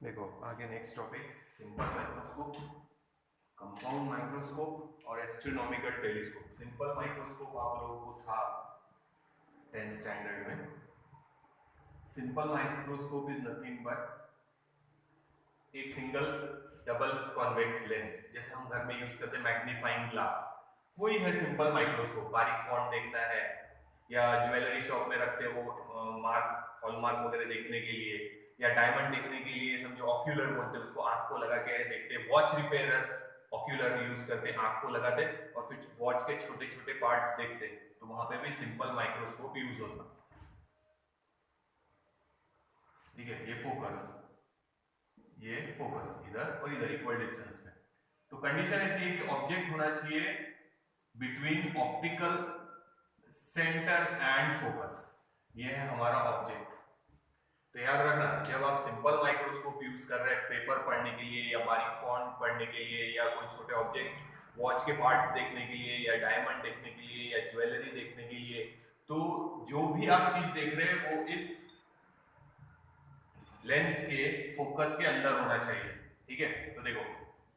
देखो आगे next topic simple microscope, compound microscope और एस्ट्रोनॉमिकल टेलीस्कोप। सिंपल माइक्रोस्कोप आप लोगों को था 10th स्टैंडर्ड में। Simple microscope is nothing but एक सिंगल डबल कॉन्वेक्स लेंस, जैसे हम घर में यूज करते हैं मैग्नीफाइंग ग्लास, वही है सिंपल माइक्रोस्कोप। बारीक फॉन्ट देखना है या ज्वेलरी शॉप में रखते हो मार्क हॉलमार्क वगैरह देखने के लिए, या डायमंड देखने के लिए, समझो ऑक्यूलर बोलते हैं उसको, आंख को लगा के देखते हैं। वॉच रिपेयरर ऑक्यूलर यूज करते आंख को लगाते और फिर वॉच के छोटे छोटे पार्ट्स देखते, तो वहां पे भी सिंपल माइक्रोस्कोप यूज होता। ठीक है, ये फोकस इधर और इधर इक्वल डिस्टेंस में। तो कंडीशन ऐसी है कि ऑब्जेक्ट होना चाहिए between optical centre and focus. ये है हमारा ऑब्जेक्ट। तो याद रखना, जब आप सिंपल माइक्रोस्कोप यूज कर रहे हैं पेपर पढ़ने के लिए या बारीक फॉन्ट पढ़ने के लिए या कोई छोटे ऑब्जेक्ट वॉच के पार्ट्स देखने के लिए या डायमंड देखने के लिए या ज्वेलरी देखने के लिए, तो जो भी आप चीज देख रहे हैं वो इस लेंस के फोकस के अंदर होना चाहिए। ठीक है, तो देखो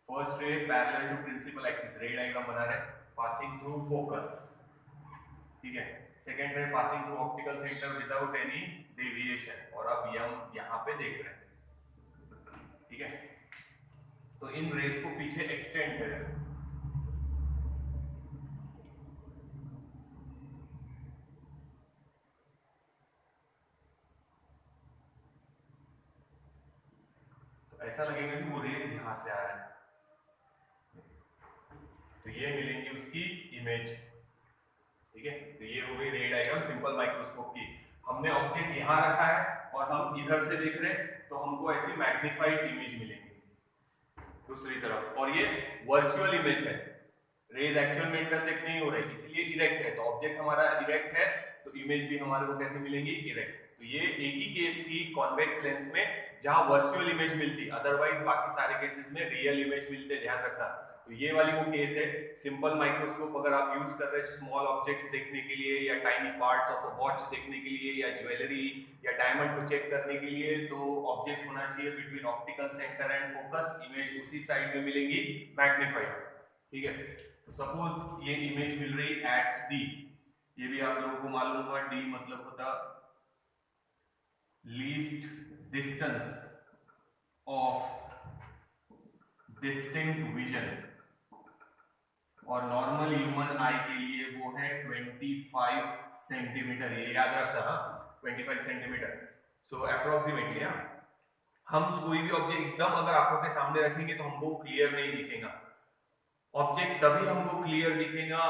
first ray parallel to principal axis, ray diagram बना रहे पासिंग थ्रू फोकस। ठीक है, second ray passing through optical centre without any deviation, और अब हम यहां पे देख रहे हैं। ठीक है, तो इन रेस को पीछे एक्सटेंड करें। तो ऐसा लगेगा कि वो रेस यहां से आ रहा है, तो ये मिलेंगी उसकी इमेज। ठीक है, तो ये हो गई रे डायग्राम सिंपल माइक्रोस्कोप की। हमने ऑब्जेक्ट यहां रखा है और हम इधर से देख रहे हैं, तो हमको ऐसी मैग्नीफाइड इमेज मिलेंगी दूसरी तरफ, और ये वर्चुअल इमेज है। रेज एक्चुअल में इंटरसेक्ट नहीं हो रही, इसलिए इरेक्ट है। तो ऑब्जेक्ट हमारा इरेक्ट है, तो इमेज भी हमारे को कैसे मिलेंगी? इरेक्ट। तो ये एक ही केस थी कॉन्वेक्स लेंस में जहां वर्चुअल इमेज मिलती, अदरवाइज बाकी सारे केसेस में रियल इमेज मिलते, ध्यान रखना। तो ये वाली वो केस है। सिंपल माइक्रोस्कोप अगर आप यूज कर रहे हैं स्मॉल ऑब्जेक्ट्स देखने के लिए या tiny parts of a watch देखने के लिए या ज्वेलरी या डायमंड को चेक करने के लिए, तो ऑब्जेक्ट होना चाहिए between optical centre and focus, image उसी साइड में मिलेंगी मैग्नीफाइड। ठीक है, तो सपोज ये इमेज मिल रही एट डी, ये भी आप लोगों को मालूम हुआ, डी मतलब होता least distance of distinct vision, और नॉर्मल ह्यूमन आई के लिए वो है 25 सेंटीमीटर। ये याद रखना, 25 सेंटीमीटर। सो अप्रोक्सीमेटली हम कोई भी ऑब्जेक्ट एकदम अगर आंखों के सामने रखेंगे तो हमको क्लियर नहीं दिखेगा। ऑब्जेक्ट तभी हमको क्लियर दिखेगा,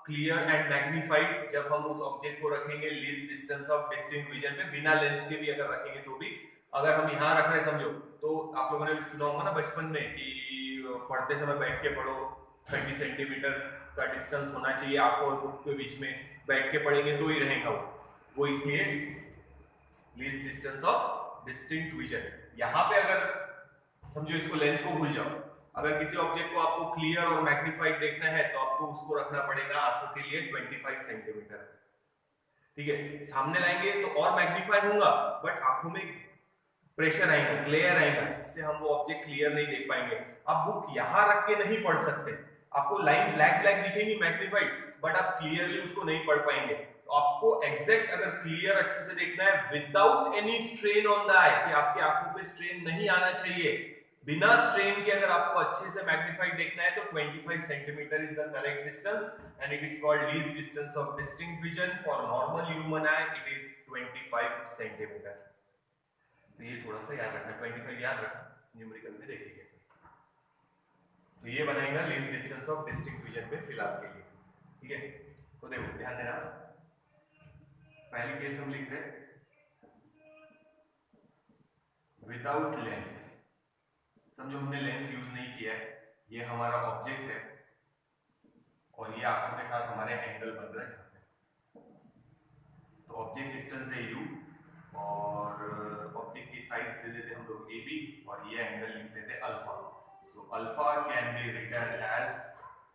क्लियर एंड मैग्नीफाइड, जब हम उस ऑब्जेक्ट को रखेंगे least distance of distinct vision पे, बिना लेंस के भी अगर रखेंगे तो भी। अगर हम यहां रख रहे समझो, तो आप लोगों ने भी सुना होगा ना बचपन में कि पढ़ते समय बैठ के पढ़ो, 30 सेंटीमीटर का डिस्टेंस होना चाहिए आपको और बुक के बीच में, बैठ के पढ़ेंगे तो ही रहेगा वो इसलिए least distance of distinct vision. यहां पे अगर समझो इसको लेंस को भूल जाओ, अगर किसी ऑब्जेक्ट को आपको क्लियर और मैग्नीफाइड देखना है तो आपको उसको रखना पड़ेगा आंखों के लिए 25 सेंटीमीटर। ठीक है, सामने लाएंगे तो और मैग्नीफाई होगा, बट आंखों में प्रेशर आएगा, ग्लेयर आएगा, जिससे हम वो ऑब्जेक्ट क्लियर नहीं देख पाएंगे। आप बुक यहां रख के नहीं पढ़ सकते, आपको लाइन ब्लैक ब्लैक दिखेगी मैग्नीफाइड, बट आप क्लियरली उसको नहीं पढ़ पाएंगे। तो आपको एग्जैक्ट अगर क्लियर अच्छे से देखना है without any strain on the eye, कि आपकी आंखों पे स्ट्रेन नहीं आना चाहिए, बिना स्ट्रेन के अगर आपको अच्छे से मैग्नीफाइड देखना है, तो 25 centimetre is the correct distance and it is called least distance of distinct vision. For normal human I it is 25 centimetre. तो ये थोड़ा सा याद रखना, 25 याद रखना, न्यूमेरिकल में देखेंगे। तो ये बनाएगा least distance of distinct vision पे फिलहाल के लिए। ठीक है, तो देखो ध्यान देना, पहली केस हम लिख रहे विदाउट लेंस। समझो हमने लेंस यूज नहीं किया है, ये हमारा ऑब्जेक्ट है और ये आंखों के साथ हमारे एंगल बन रहे हैं। तो ऑब्जेक्ट डिस्टेंस है u और ऑब्जेक्ट की साइज दे देते हम लोग ए बी, और ये एंगल लिख लेते alpha. So alpha can be written as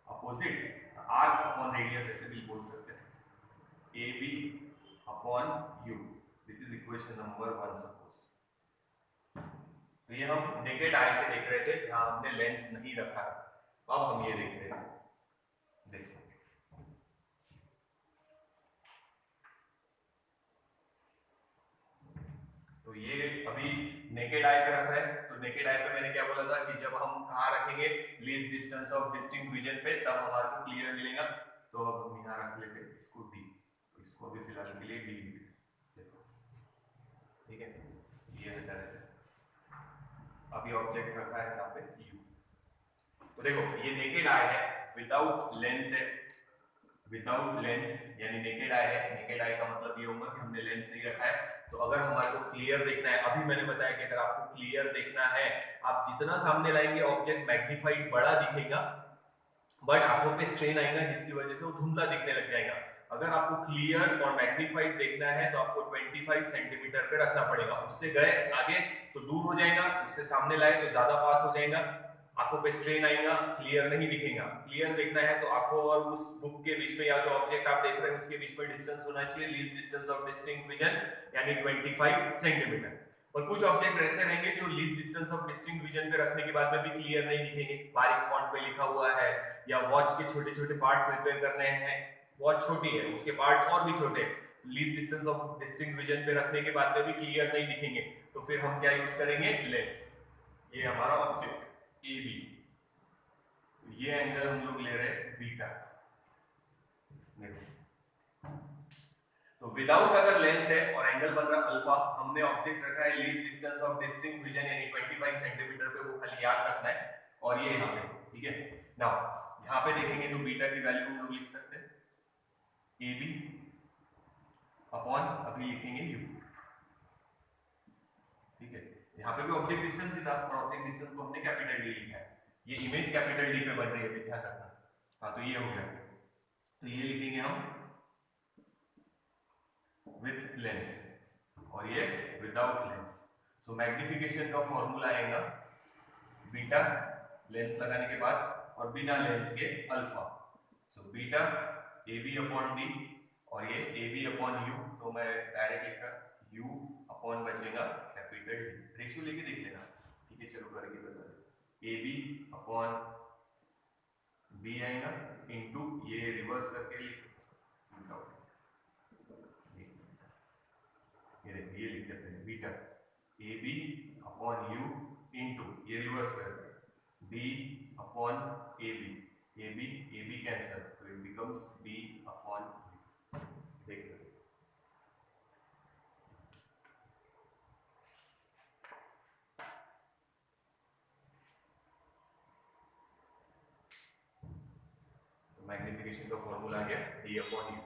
opposite arc upon radius, ऐसे भी बोल सकते हैं, A B upon U. This is equation number 1 suppose. तो ये हम नेकेड आई से देख रहे थे जहां हमने लेंस नहीं रखा है, अब हम ये देख रहे हैं। देखो तो ये अभी नेकेड आई पे रख रहे हैं। तो नेकेड आई पे मैंने क्या बोला था कि जब हम कहाँ रखेंगे, least distance of distinct vision पे, तब हमारे को क्लियर मिलेगा। तो अब हम यहाँ रख लेते हैं इसको डी, तो इसको अभी फिलहाल के लिए डी देखो, ठीक है, ये हटा देते हैं। अभी ऑब्जेक्ट रखा है यहाँ पे यू। तो देखो ये नेकेड आई है, विदाउट लेंस है, विदाउट लेंस यानी नेकेड आई है। नेकेड आई का मतलब ये होगा कि हमने लेंस नहीं रखा है। तो अगर हमारे को क्लियर देखना है, अभी मैंने बताया कि अगर आपको क्लियर देखना है, आप जितना सामने लाएंगे ऑब्जेक्ट मैग्नीफाइड बड़ा दिखेगा, बट आंखों पे स्ट्रेन आएगा जिसकी वजह से वो धुंधला दिखने लग जाएगा। अगर आपको क्लियर और मैग्नीफाइड देखना है तो आपको 25 सेंटीमीटर पे रखना पड़ेगा। उससे गए आगे तो दूर हो जाएगा, उससे सामने लाए तो ज्यादा पास हो जाएगा, आंखों पे स्ट्रेन आएगा, क्लियर नहीं दिखेगा। क्लियर देखना है तो आंखों और उस बुक के बीच में या जो ऑब्जेक्ट आप देख रहे हैं उसके बीच में डिस्टेंस होना चाहिए, least distance of distinct vision यानी 25 सेंटीमीटर। और कुछ ऑब्जेक्ट ऐसे रहेंगे जो least distance of distinct vision पे रखने के बाद में भी क्लियर नहीं दिखेंगे, बारीक फॉन्ट पे लिखा हुआ है, या वॉच के छोटे छोटे पार्ट्स रिपेयर करने हैं, वॉच छोटी है उसके पार्ट्स और भी छोटे, least distance of distinct vision पे रखने के बाद में भी क्लियर नहीं दिखेंगे। तो फिर हम क्या यूज करेंगे, लेंस। ये हमारा ऑब्जेक्ट ए बी, ये एंगल हम लोग ले रहे हैं बीटा। तो विदाउट अगर लेंस है और एंगल बन रहा अल्फा, हमने ऑब्जेक्ट रखा है least distance of distinct vision यानी 25 सेंटीमीटर पे, वो खाली याद रखना है। और ये यहाँ पे, ठीक है। नाउ यहाँ पे देखेंगे तो बीटा की वैल्यू हम लोग लिख सकते हैं ए बी अपॉन, अभी लिखेंगे यू, ठीक है। यहाँ पे भी ऑब्जेक्ट डिस्टेंस ही था और ऑब्जेक्ट डिस्टेंस को हमने कैपिटल डी लिखा है। ये इमेज कैपिटल डी पे बन रही है, ध्यान रखना। हाँ तो ये हो गया, तो ये लिखेंगे हम विथ लेंस और ये विदाउट लेंस। सो मैग्निफिकेशन का फॉर्मूला आएगा बीटा लेंस लगाने के बाद और बिना लेंस के alpha. So beta A B upon D और ये ए बी अपॉन यू, तो मैं डायरेक्ट लिखा यू अपॉन बचेगा कैपिटल डी। रेशियो लेके देख लेना, ठीक है। चलो करके बता दे, ए बी अपॉन बी आएगा इंटू ये रिवर्स करके लिख, ये लिख देते हैं beta A B upon U into ये रिवर्स करके D upon A B cancel, तो it becomes D upon U. देख लो, मैग्निफिकेशन का फॉर्मूला आ गया डी अपॉन यू।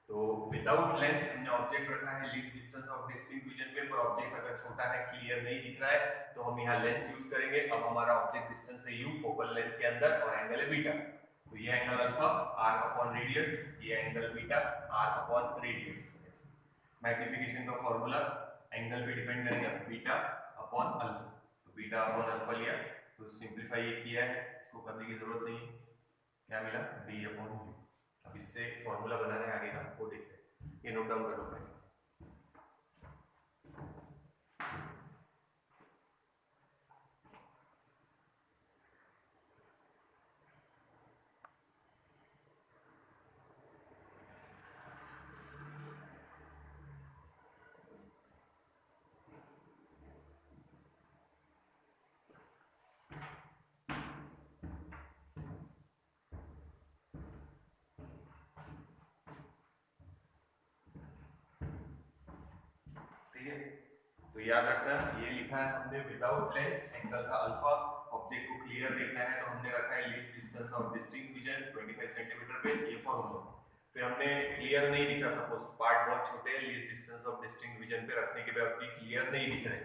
तो विदाउट लेंस हमने ऑब्जेक्ट रखा है least distance of distinct vision पे, पर ऑब्जेक्ट अगर छोटा है, क्लियर नहीं दिख रहा है, तो हम यहाँ लेंस यूज करेंगे। अब हमारा ऑब्जेक्ट डिस्टेंस है यू फोकल लेंथ के अंदर और एंगल है बीटा। तो ये angle alpha R upon radius, ये angle beta R upon radius. Magnification का फॉर्मूला एंगल पे डिपेंड करेगा, बीटा अपॉन अल्फा। तो बीटा अपॉन अल्फा लिया, तो सिंप्लीफाई ये किया है, इसको करने की जरूरत नहीं है। क्या मिला, डी अपॉन यू। अब इससे फॉर्मूला बना रहे आगे का, वो देखते हैं। ये नोट डाउन कर लो पहले। तो याद रखना, ये लिखा है हमने विदाउट लेंस, एंगल था अल्फा, ऑब्जेक्ट को क्लियर देखना है तो हमने रखा है least distance of distinct vision 25 centimetre पे, ये फॉर्मूला। फिर हमने क्लियर नहीं दिखा, सपोज पार्ट बहुत छोटे हैं, least distance of distinct vision पे रखने के बाद भी क्लियर नहीं दिख रहे,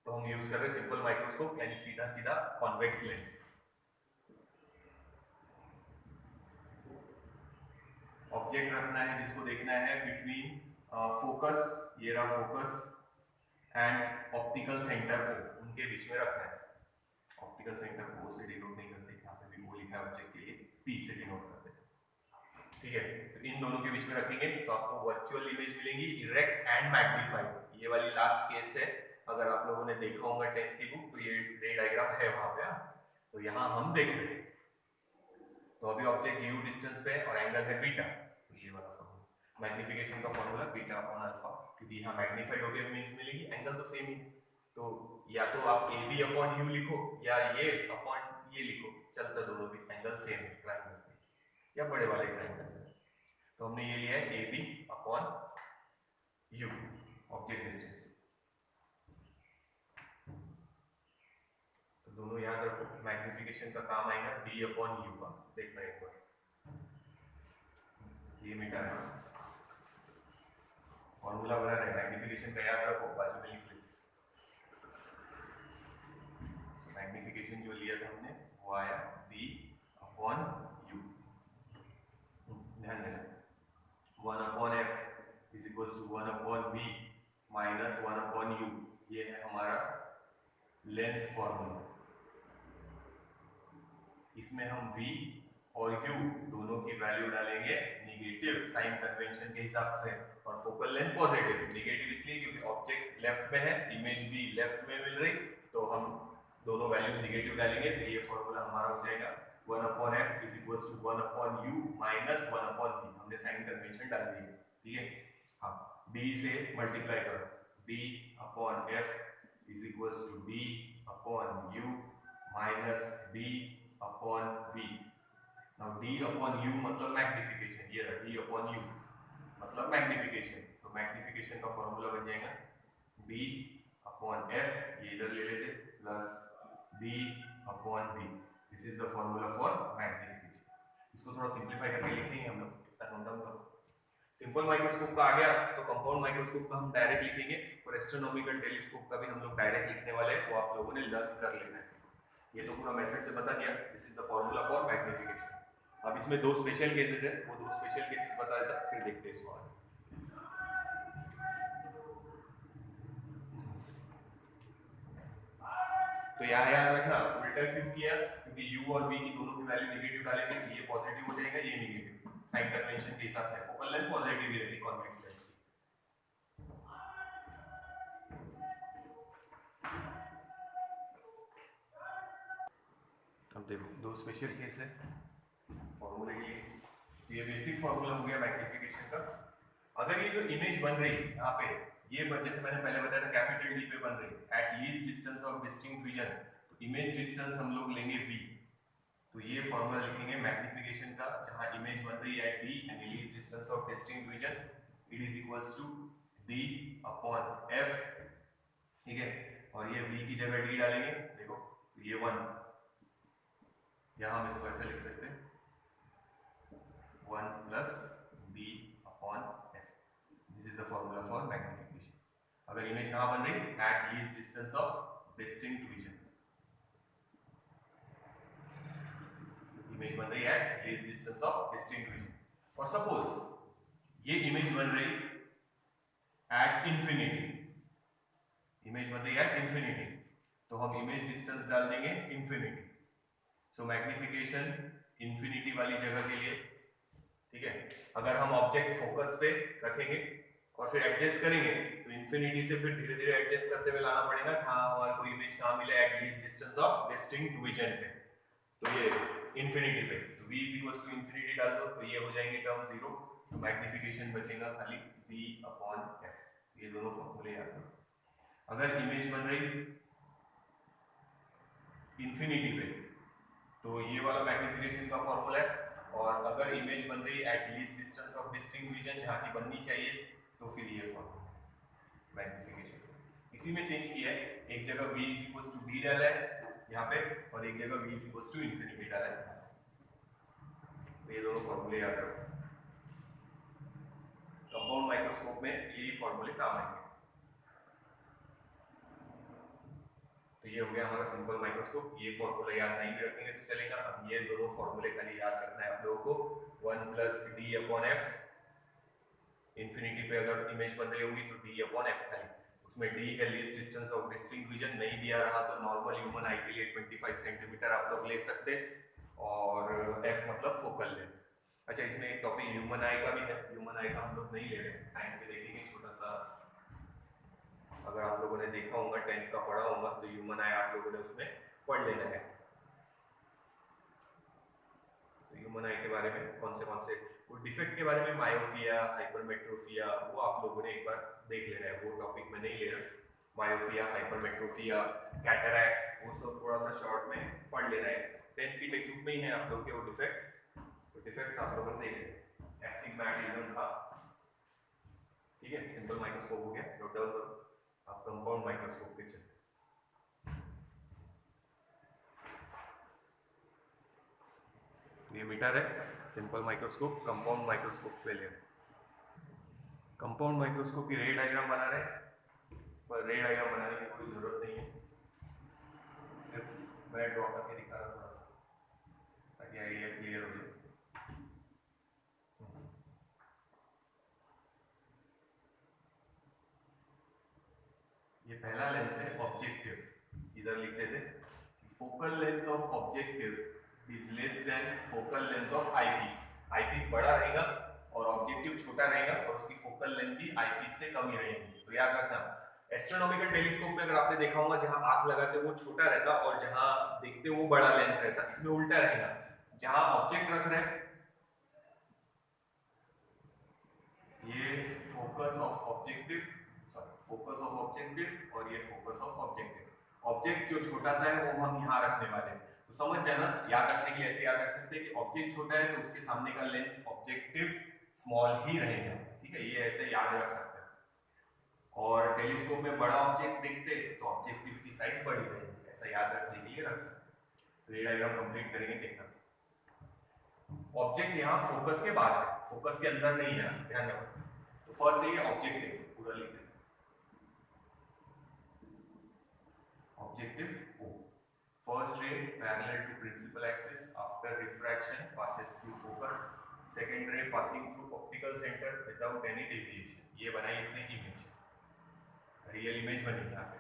तो हम यूज कर रहे हैं सिंपल माइक्रोस्कोप यानी सीधा सीधा कॉन्वेक्स लेंस। ऑब्जेक्ट रखना है जिसको देखना है बिटवीन फोकस, ये रहा फोकस एंड ऑप्टिकल सेंटर को, उनके बीच में रखना है। ऑप्टिकल सेंटर को से डिनोट नहीं करते, यहाँ पे भी वो लिखा है ऑब्जेक्ट के लिए, पी से डिनोट करते हैं, ठीक है। तो इन दोनों के बीच में रखेंगे तो आपको वर्चुअल इमेज मिलेगी, इरेक्ट एंड मैग्नीफाइड। ये वाली लास्ट केस है अगर आप लोगों ने देखा होगा 10th की बुक, तो ये रे डायग्राम है वहां पे। तो यहाँ हम देख रहे हैं, तो अभी ऑब्जेक्ट u डिस्टेंस पे और एंगल है बीटा, तो ये वाला फॉर्मूला मैग्नीफिकेशन का फॉर्मूला बीटा अपॉन अल्फा, क्योंकि यहाँ मैग्नीफाइड होकर इमेज मिलेगी, एंगल तो सेम ही, तो या तो आप ए बी अपॉन यू लिखो या ये अपॉन ये लिखो, चलता दोनों भी, एंगल सेम है ट्रायंगल में या बड़े वाले ट्रायंगल में। तो हमने ये लिया है A B upon U object distance, तो दोनों याद रखो, मैग्नीफिकेशन का काम आएगा डी अपॉन यू का, देखना एक बार, ये मिटाना, फॉर्मूला बना रहे मैग्नीफिकेशन का, याद रखो, बाजू में लिख लो। मैग्नीफिकेशन जो लिया था हमने वो आया बी अपॉन यू, ध्यान देना, 1 upon F is equal to 1 upon V minus 1 upon U, ये है हमारा लेंस फॉर्मूला। इसमें हम v और u दोनों की वैल्यू डालेंगे निगेटिव साइन कन्वेंशन के हिसाब से, और फोकल लेंथ पॉजिटिव। निगेटिव इसलिए क्योंकि ऑब्जेक्ट लेफ्ट में है, इमेज भी लेफ्ट में मिल रही, तो हम दोनों वैल्यूज निगेटिव डालेंगे, तो ये फॉर्मूला हमारा हो जाएगा 1 upon F is equal to 1 upon U minus 1 upon V, हमने साइन कन्वेंशन डाल दी, ठीक है। हाँ, b से मल्टीप्लाई करो, b upon F is equal to b upon U minus b upon v। Now d upon u मतलब magnification, ये रहा d अपॉन u मतलब मैग्नीफिकेशन, तो मैग्नीफिकेशन का फॉर्मूला बन जाएगा b अपॉन f, ये इधर ले लेते, plus b upon v, this is the formula for magnification. इसको थोड़ा सिंप्लीफाई करके लिखेंगे हम लोग, इतना नोट डाउन करो। सिंपल माइक्रोस्कोप का आ गया, तो कंपाउंड माइक्रोस्कोप का हम डायरेक्ट लिखेंगे, और एस्ट्रोनॉमिकल टेलीस्कोप का भी हम लोग डायरेक्ट लिखने वाले हैं, वो आप लोगों ने लर्न कर लेना है। ये तो पूरा मेथड से बता दिया, this is the formula for magnification. अब इसमें दो स्पेशल केसेस है, वो दो स्पेशल केसेस बता देता, फिर देखते हैं इसको। तो यहाँ याद रखना, उल्टा क्यों किया, क्योंकि u और v की दोनों की वैल्यू नेगेटिव डालेंगे, तो ये पॉजिटिव हो जाएगा, ये नेगेटिव, साइन कन्वेंशन के हिसाब से फोकल लेंथ पॉजिटिव ही रहती कॉन्वेक्स लेंस की। अब देखो दो स्पेशल केस है फॉर्मूले के लिए, ये बेसिक फॉर्मूला हो गया मैग्नीफिकेशन का। अगर ये जो इमेज बन रही है यहाँ पे, ये जैसे मैंने पहले बताया था कैपिटल डी पे बन रही, eight least distance of distinct vision, तो इमेज डिस्टेंस हम लोग लेंगे v, तो ये फॉर्मूला लिखेंगे मैग्नीफिकेशन का, जहां इमेज बन रही है d and least distance of distinct vision, it is equals to d upon f, ठीक है। और ये v की जगह d डालेंगे, देखो ये 1, यहां हम इसको ऐसे लिख सकते हैं 1 plus b upon f, this is the formula for magnification. अगर इमेज कहां बन रही, eight least distance of distinct vision, image बन रही है eight least distance of distinct vision, और सपोज ये इमेज बन रही एट इंफिनिटी, इमेज बन रही है एट इंफिनिटी, तो हम इमेज डिस्टेंस डाल देंगे इंफिनिटी, सो मैग्नीफिकेशन इंफिनिटी वाली जगह के लिए, ठीक है। अगर हम ऑब्जेक्ट फोकस पे रखेंगे और फिर एडजस्ट करेंगे, तो इंफिनिटी से फिर धीरे धीरे एडजस्ट करते हुए लाना पड़ेगा, जहां हमारे को इमेज कहां मिले, at least distance of distinct vision पे, तो ये इंफिनिटी पे, तो v is equals to infinity डाल दो, तो ये हो जाएंगे टर्म 0, तो मैग्नीफिकेशन बचेगा खाली b अपॉन f, ये दोनों फॉर्मूले याद रखो। अगर इमेज बन रही इंफिनिटी पे, तो ये वाला मैग्नीफिकेशन का फॉर्मूला है, और अगर इमेज बन रही eight least distance of distinct vision, जहां की बननी चाहिए, तो फिर ये फॉर्मूला मैग्नीफिकेशन। इसी में चेंज किया है, एक जगह v is equals to b डाला है यहाँ पे, और एक जगह v is equals to infinity डाला है, तो ये दोनों फॉर्मूले याद रखो। कंपाउंड माइक्रोस्कोप में यही फॉर्मूले काम आएंगे। तो ये हो गया हमारा सिंपल माइक्रोस्कोप, ये फॉर्मूला याद नहीं भी रखेंगे तो चलेगा। अब ये दोनों फॉर्मूले खाली याद रखना है आप लोगों को, 1 plus D upon F, infinity पे अगर इमेज बन रही होगी तो डी अपॉन एफ खाली, उसमें डी है least distance of distinct vision, नहीं दिया रहा तो नॉर्मल ह्यूमन आई के लिए 25 सेंटीमीटर आप लोग ले सकते, और एफ मतलब फोकल लेंथ। अच्छा, इसमें एक टॉपिक ह्यूमन आई का भी है, ह्यूमन आई का हम लोग नहीं ले रहे, टाइम पे देखेंगे छोटा सा। अगर आप लोगों ने देखा होगा 10th का पढ़ा होगा तो ह्यूमन आई आप लोगों ने उसमें पढ़ लेना है। तो ह्यूमन आई के बारे में कौन से वो डिफेक्ट के बारे में मायोपिया, हाइपरमेट्रोपिया, वो आप लोगों ने एक बार देख लेना है, वो टॉपिक में नहीं ले रहा। मायोपिया, हाइपरमेट्रोपिया, कैटरैक्ट, वो सब थोड़ा सा शॉर्ट में पढ़ लेना है। 10th की टेक्स्ट बुक में ही है आप लोग के वो डिफेक्ट्स, तो डिफेक्ट्स आप लोगों ने देख लें। एस्टिग्मैटिज्म था, ठीक है, सिंपल माइक्रोस्कोप हो गया, नोट डाउन करो। आप कंपाउंड माइक्रोस्कोप पे चलते, ये मीटर है, सिंपल माइक्रोस्कोप, कंपाउंड माइक्रोस्कोप पे ले। कंपाउंड माइक्रोस्कोप की रे डायग्राम बना रहे हैं, पर रे डायग्राम बनाने की कोई जरूरत नहीं है, सिर्फ मैं ड्रॉ करके दिखा रहा थोड़ा सा ताकि आइडिया क्लियर हो जाए। ये पहला लेंस है ऑब्जेक्टिव, इधर लिखते थे focal length of objective is less than focal length of eyepiece. Eyepiece बड़ा रहेगा और ऑब्जेक्टिव छोटा रहेगा और उसकी फोकल लेंथ भी आईपीस से कम ही रहेगी। तो याद रखना, एस्ट्रोनॉमिकल टेलीस्कोप में अगर आपने देखा होगा जहां आंख लगाते वो छोटा रहता और जहां देखते वो बड़ा लेंस रहता, इसमें उल्टा रहेगा। जहां ऑब्जेक्ट रख रहे हैं ये focus of objective, focus of objective और ये फोकस ऑफ ऑब्जेक्टिव। ऑब्जेक्ट जो छोटा सा है वो हम यहाँ रखने वाले हैं, तो समझ जाना। याद रखने के लिए ऐसे याद रख सकते हैं कि ऑब्जेक्ट छोटा है तो उसके सामने का लेंस ऑब्जेक्टिव स्मॉल ही रहेगा, ठीक है, ये ऐसे याद रख सकते हैं। और टेलीस्कोप में बड़ा ऑब्जेक्ट देखते तो ऑब्जेक्टिव की साइज बड़ी रहेगी, ऐसा याद रखने के लिए रख सकते हैं। रे डायग्राम कंप्लीट करेंगे, देखना। ऑब्जेक्ट यहाँ फोकस के बाद है, फोकस के अंदर नहीं है, ध्यान रखो। तो फर्स्ट ये ऑब्जेक्टिव पूरा लिख दें, objective O. First ray parallel to principal axis after refraction passes through focus. Second ray passing through optical center without any deviation. ये बनाई इसने इमेज, रियल इमेज बनी यहाँ पे।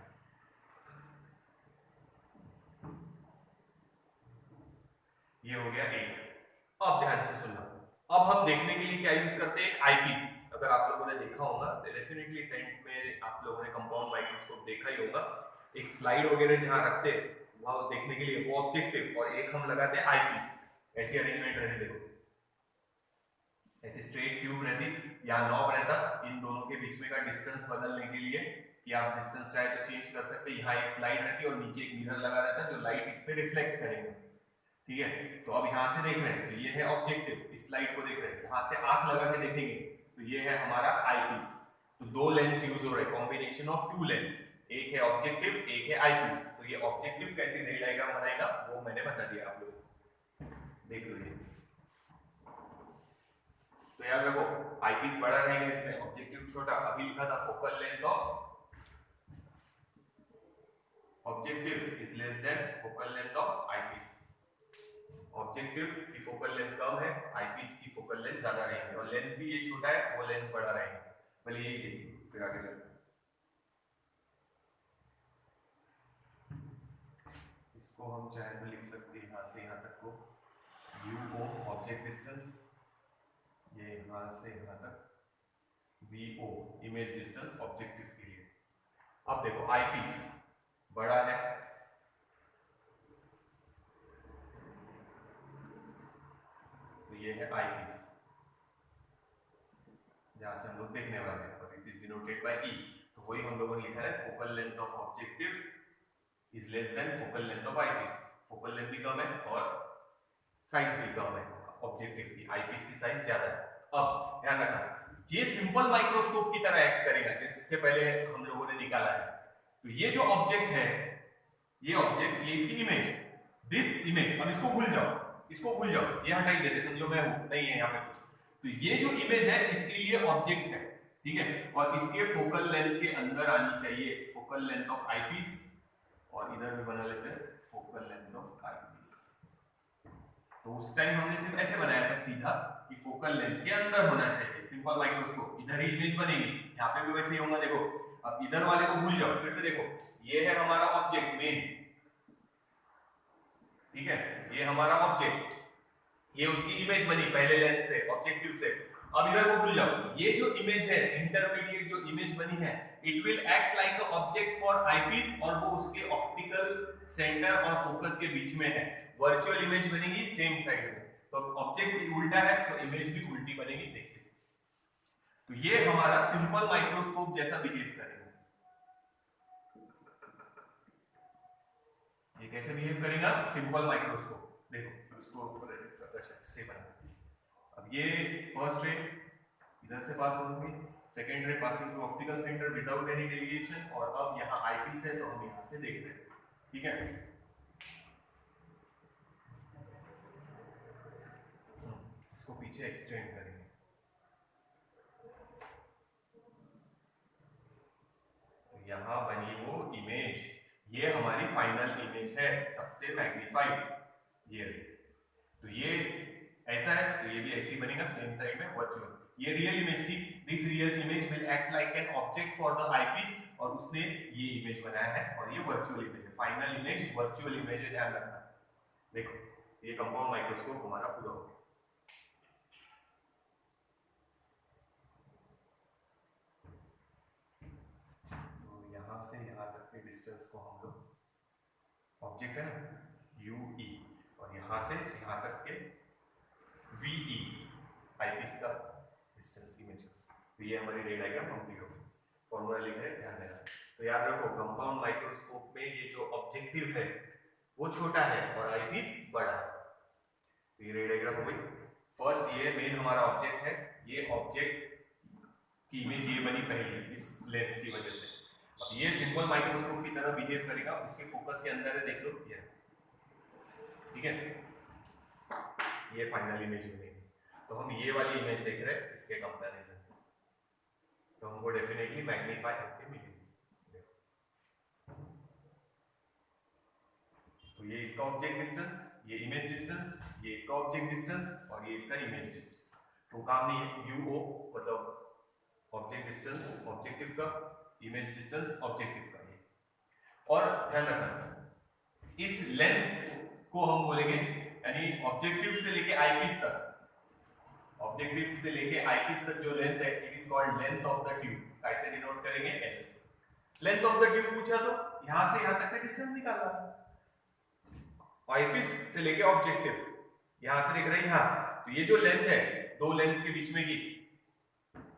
ये हो गया एक। अब ध्यान से सुनना, अब हम देखने के लिए क्या यूज करते हैं, आईपीस। अगर आप लोगों ने देखा होगा तो डेफिनेटली 10th में आप लोगों ने कंपाउंड माइक्रोस्कोप देखा ही होगा, एक स्लाइड वगैरह जहां रखते हैं वहां देखने के लिए वो ऑब्जेक्टिव और एक हम लगाते हैं आईपीस। ऐसी अरेंजमेंट रहती, देखो ऐसे स्ट्रेट ट्यूब रहती या नॉब रहता, इन दोनों के बीच में का डिस्टेंस बदलने के लिए कि आप डिस्टेंस चाहे तो चेंज कर सकते हैं। यहाँ एक स्लाइड रहती और नीचे एक मिरर लगा रहता जो लाइट इस पे रिफ्लेक्ट करेगा, ठीक है। तो अब यहाँ से देख रहे हैं तो ये है ऑब्जेक्टिव, इस स्लाइड को देख रहे हैं, यहाँ से आंख लगा के देखेंगे तो ये है हमारा आईपीस। तो दो लेंस यूज हो रहे हैं, कॉम्बिनेशन ऑफ टू लेंस, एक है ऑब्जेक्टिव एक है आईपीस। तो ये ऑब्जेक्टिव कैसे रे डायग्राम बनाएगा वो मैंने बता दिया आप लोगों को, देख लो। तो याद रखो आईपीस बड़ा रहेगा इसमें, ऑब्जेक्टिव छोटा। अभी लिखा था focal length of objective is less than focal length of eyepiece. Objective की फोकल लेंथ कम है, आईपीस की फोकल लेंथ ज्यादा रहेगी, और लेंस भी ये छोटा है वो लेंस बड़ा रहेगा। पहले यही देखिए फिर आगे चलते हैं। इसको हम चाहे तो लिख सकते हैं यहाँ से यहाँ तक को UO ऑब्जेक्ट डिस्टेंस, ये यहाँ से यहाँ तक VO इमेज डिस्टेंस ऑब्जेक्टिव के लिए। अब देखो आईपीस बड़ा है, तो ये है आईपीस जहां से हम लोग देखने वाले हैं, और it is denoted bye E। तो वही हम लोगों ने लिखा है focal length of objective is less than focal length of eyepiece. Focal length भी कम है और साइज भी कम है ऑब्जेक्टिव की, आईपीस की साइज ज्यादा है। अब ध्यान रखना ये सिंपल माइक्रोस्कोप की तरह एक्ट करेगा जिससे पहले हम लोगों ने निकाला है। तो ये जो ऑब्जेक्ट है, ये ऑब्जेक्ट, ये इसकी इमेज, दिस इमेज, अब इसको भूल जाओ, इसको भूल जाओ, ये हटा ही देते, समझो मैं हूं, नहीं है यहाँ पे कुछ। तो ये जो इमेज है इसके लिए ऑब्जेक्ट है, ठीक है, और इसके फोकल लेंथ के अंदर आनी चाहिए फोकल लेंथ ऑफ आईपीस, और इधर भी बना लेते हैं फोकल लेंथ ऑफ आईपीस। तो उस टाइम हमने सिर्फ ऐसे बनाया था सीधा कि फोकल लेंथ के अंदर होना चाहिए, सिंपल माइक्रोस्कोप, इधर ही इमेज बनेगी, यहाँ पे भी वैसे ही होगा। देखो अब इधर वाले को भूल जाओ, फिर से देखो, ये है हमारा ऑब्जेक्ट मेन, ठीक है, ये हमारा ऑब्जेक्ट, ये उसकी इमेज बनी पहले लेंस से, ऑब्जेक्टिव से। अब इधर को भूल जाओ, ये जो इमेज है, इंटरमीडिएट जो इमेज बनी है, it will act like the object for eyepiece, और वो उसके ऑप्टिकल सेंटर और फोकस के बीच में है। वर्चुअल इमेज बनेगी सेम साइड में, तो ऑब्जेक्ट उल्टा है तो इमेज भी उल्टी बनेगी। देखिए, तो ये हमारा सिंपल माइक्रोस्कोप जैसा बिहेव करेगा। ये कैसे बिहेव करेगा? Simple microscope. देखो इसको से बना, अब ये फर्स्ट रे इधर से पास होगी, second ray passing through optical centre without any deviation, और अब यहाँ आईपीस है तो हम यहाँ से देख रहे हैं, ठीक है। इसको पीछे एक्सटेंड करेंगे, तो यहाँ बनी वो इमेज, ये हमारी फाइनल इमेज है, सबसे मैग्नीफाइड। ये तो ये ऐसा है, तो ये भी ऐसी बनेगा सेम साइड में वर्चुअल। ये रियल इमेज थी, this real image will act like an object for the eyepiece, और उसने ये इमेज बनाया है, और ये वर्चुअल इमेज है। फाइनल इमेज वर्चुअल इमेज है, ध्यान रखना। देखो ये कंपाउंड माइक्रोस्कोप हमारा पूरा हो गया। तो यहां से यहां तक के डिस्टेंस को हम लोग, ऑब्जेक्ट है ना यूई, और यहां से यहां तक के वीई, आईपीस का डिस्टेंस इमेज। तो ये हमारी रे डायग्राम कंप्लीट हो गई। फॉर्मूला लिख रहे हैं, ध्यान देना। तो याद रखो, कंपाउंड माइक्रोस्कोप में ये जो ऑब्जेक्टिव है वो छोटा है और आईपीस बड़ा है। तो ये रे डायग्राम हो गई। फर्स्ट ये मेन हमारा ऑब्जेक्ट है, ये ऑब्जेक्ट की इमेज ये बनी पहले इस लेंस की वजह से। अब ये सिंपल माइक्रोस्कोप की तरह बिहेव करेगा, उसके फोकस के अंदर है, देख लो ये, ठीक है। ये फाइनल इमेज बनेगी। तो हम ये वाली इमेज देख रहे हैं इसके कंपैरिजन, तो हमको डेफिनेटली मैग्नीफाई होके मिलेगी। तो ये इसका ऑब्जेक्ट डिस्टेंस, ये इमेज डिस्टेंस, ये इसका ऑब्जेक्ट डिस्टेंस, और ये इसका इमेज डिस्टेंस। तो काम नहीं है, यूओ मतलब ऑब्जेक्ट डिस्टेंस ऑब्जेक्टिव का, इमेज डिस्टेंस ऑब्जेक्टिव का। ये और ध्यान रखना, इस लेंथ को हम बोलेंगे, यानी ऑब्जेक्टिव से लेके आईपीस तक, ऑब्जेक्टिव से लेके आईपीस तक जो लेंथ है, it is called length of the tube. कैसे डिनोट करेंगे? एल से। लेंथ ऑफ द ट्यूब पूछा तो यहां से यहां तक का डिस्टेंस निकालना, आईपीस से लेके ऑब्जेक्टिव, यहां से देख रहे हैं यहां, तो ये जो लेंथ है दो लेंस के बीच में की,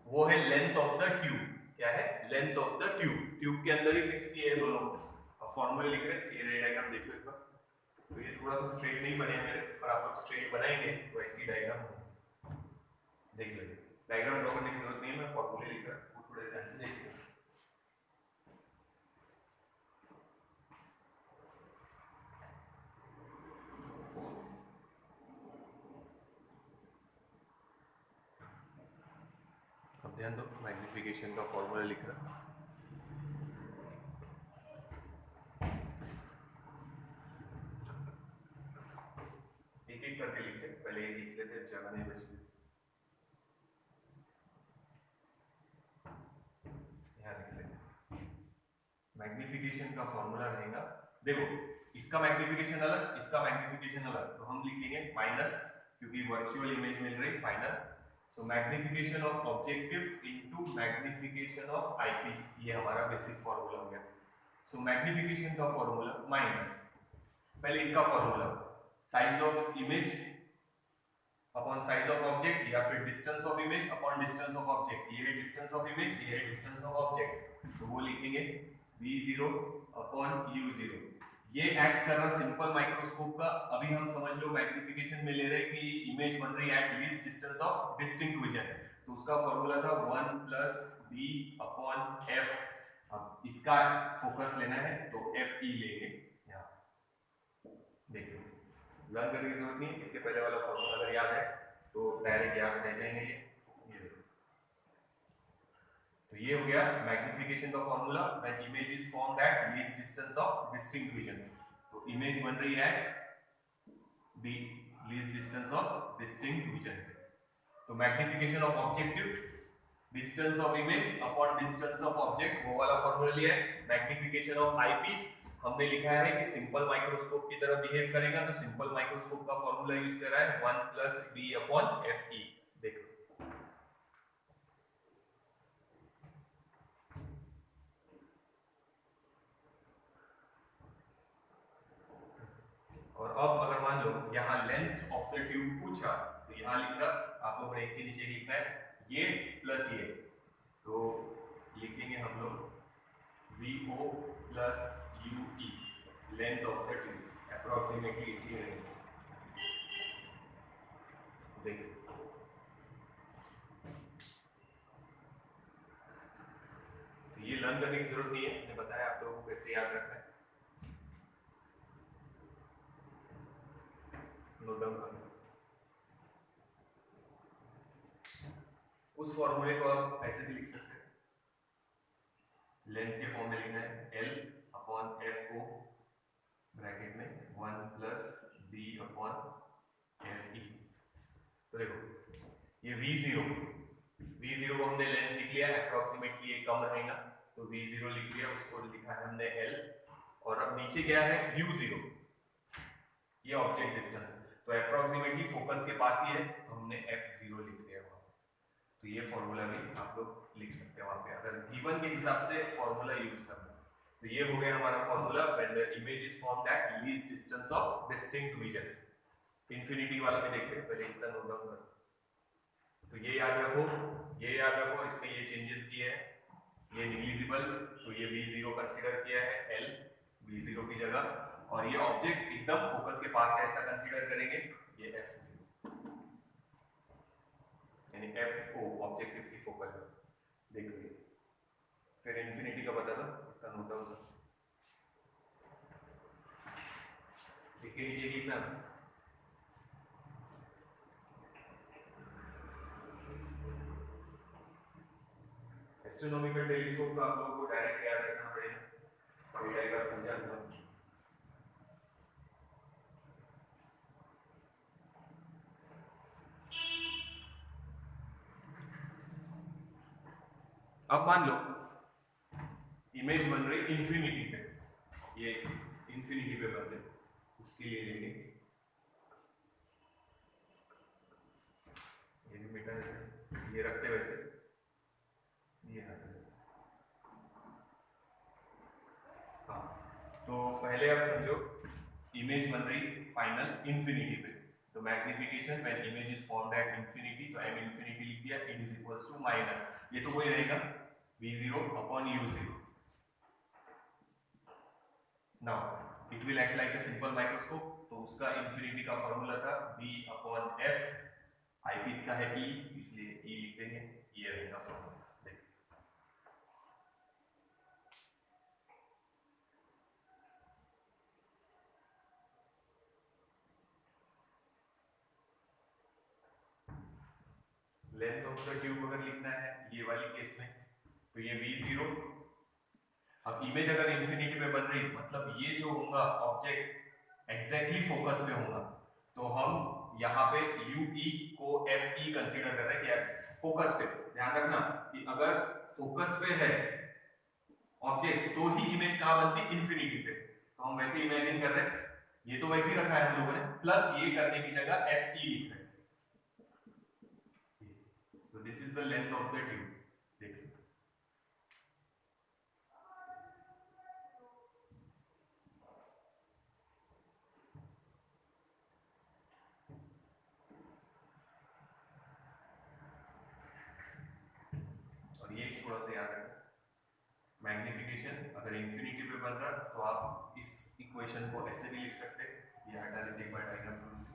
वो है लेंथ ऑफ द ट्यूब। क्या है? Length of the tube. Tube के अंदर ही फिक्स किए हैं दोनों। अब फॉर्मूला लिख रहे हैं, ये रे डायग्राम देखो एक बार। तो ये थोड़ा सा स्ट्रेट नहीं बने मेरे, पर आप लोग स्ट्रेट बनाएंगे तो ऐसी डायग्राम देख लीजिए। डायग्राम ड्रॉ करने की जरूरत नहीं है, मैं फॉर्मूले लिख रहा हूं, थोड़े ध्यान से देखिए। अब ध्यान दो, मैग्निफिकेशन का फॉर्मूला लिख रहा हूं। एक एक करके लिखते हैं, पहले ये लिख लेते हैं, जगह नहीं बची। मैग्निफिकेशन का फॉर्मूला रहेगा, देखो इसका मैग्निफिकेशन अलग, इसका मैग्निफिकेशन अलग, तो हम लिखेंगे माइनस, क्योंकि वर्चुअल इमेज मिल रही final. So magnification of objective into magnification of eyepiece, ये हमारा बेसिक फॉर्मूला हो गया। सो मैग्निफिकेशन का फॉर्मूला माइनस, पहले इसका formula size of image upon size of object, या फिर distance of image upon distance of object. ये है डिस्टेंस ऑफ इमेज, ये है डिस्टेंस ऑफ ऑब्जेक्ट, तो वो लिखेंगे v0 अपॉन u0। ये एक्ट कर रहा सिंपल माइक्रोस्कोप का। अभी हम समझ लो मैग्निफिकेशन में ले रहे हैं कि इमेज बन रही है eight least distance of distinct vision, तो उसका फॉर्मूला था 1 प्लस b अपॉन f। अब इसका फोकस लेना है तो fe लेंगे, यहाँ देखिए लर्न करने की जरूरत नहीं, इसके पहले वाला फॉर्मूला अगर याद है तो डायरेक्ट याद रह जाएंगे। ये देखो, तो ये हो गया मैग्निफिकेशन का formula, when image is formed at least distance of distinct vision. तो इमेज बन रही है the least distance of distinct vision. तो magnification of objective, distance of image upon distance of object, वो वाला फॉर्मूला लिया है। मैग्निफिकेशन ऑफ आईपीस हमने लिखा है कि सिंपल माइक्रोस्कोप की तरह बिहेव करेगा, तो सिंपल माइक्रोस्कोप का फॉर्मूला यूज कर रहा है 1 प्लस b अपॉन fe। देखो पूछा तो यहाँ लिख रहा, आप लोगों ने एक के नीचे लिखना है ये प्लस ये, तो लिखेंगे हम लोग VO plus UE length of the tube approximately इतनी रहेगी। देखिए तो ये लर्न करने की जरूरत नहीं है, मैंने बताया आप लोगों को कैसे याद रखना है, नोट डाउन करना। उस फॉर्मूले को आप ऐसे भी लिख सकते हैं, लेंथ के फॉर्म में लिखना है L अपॉन FO ब्रैकेट में 1 प्लस B अपॉन FE। तो देखो ये V0 को हमने लेंथ लिख लिया, अप्रोक्सीमेटली ये कम रहेगा तो V0 लिख लिया, उसको लिखा है हमने L, और अब नीचे क्या है U0, ये ऑब्जेक्ट डिस्टेंस, तो अप्रोक्सीमेटली फोकस के पास ही है तो हमने F0 लिख दिया वहां। तो ये फॉर्मूला भी आप लोग लिख सकते हैं वहां पे, अगर गिवन के हिसाब से फॉर्मूला यूज करना। तो ये हो गया हमारा formula when the image is formed at least distance of distinct vision. Infinity वाला भी देखते हैं, पहले इतना नोट डाउन करो। तो ये याद रखो, ये याद रखो, इसमें ये चेंजेस किए हैं, ये निग्लिजिबल, तो ये V0 कंसीडर किया है L V0 की जगह, और ये ऑब्जेक्ट एकदम फोकस के पास है ऐसा कंसीडर करेंगे, ये F0 यानी FO ऑब्जेक्टिव की फोकल देख लीजिए। फिर इंफिनिटी का बता दो, इसका नोट डाउन एक नीचे लिखना। एस्ट्रोनॉमिकल टेलीस्कोप का आप लोगों को डायरेक्ट याद रखना पड़ेगा, और ये डायग्राम समझा दूंगा। अब मान लो इमेज बन रही इंफिनिटी पे, ये इंफिनिटी पे बन रही, उसके लिए लेंगे ये भी मिटा देते, ये रखते वैसे ये रखते। हाँ तो पहले आप समझो, इमेज बन रही फाइनल इंफिनिटी पे, तो magnification when image is formed at infinity, तो m इंफिनिटी लिख दिया, it is equals to minus, ये तो वही रहेगा V0 upon U0। Now it will act like a simple microscope, तो उसका इंफिनिटी का फॉर्मूला था B अपॉन F, आईपीस का है E, इसलिए E लिख देंगे, ये रहेगा formula. Length of the tube अगर लिखना है ये वाली केस में, तो ये V0, अब इमेज अगर इंफिनिटी में बन रही मतलब ये जो होगा ऑब्जेक्ट एग्जैक्टली फोकस पे होगा, तो हम यहाँ पे UE को FE कंसीडर कर रहे हैं कि फोकस पे। ध्यान रखना कि अगर फोकस पे है ऑब्जेक्ट तो ही इमेज कहाँ बनती, इंफिनिटी पे, तो हम वैसे इमेजिन कर रहे हैं, ये तो वैसे ही रखा है हम लोगों ने, प्लस ये करने की जगह FE लिख रहे हैं। So this is the length of the tube. देखिए और ये थोड़ा सा याद रखना, मैग्निफिकेशन अगर इंफिनिटी पे बन रहा तो आप इस इक्वेशन को ऐसे भी लिख सकते हैं, ये हटा देते एक बार डायग्राम थोड़ी सी,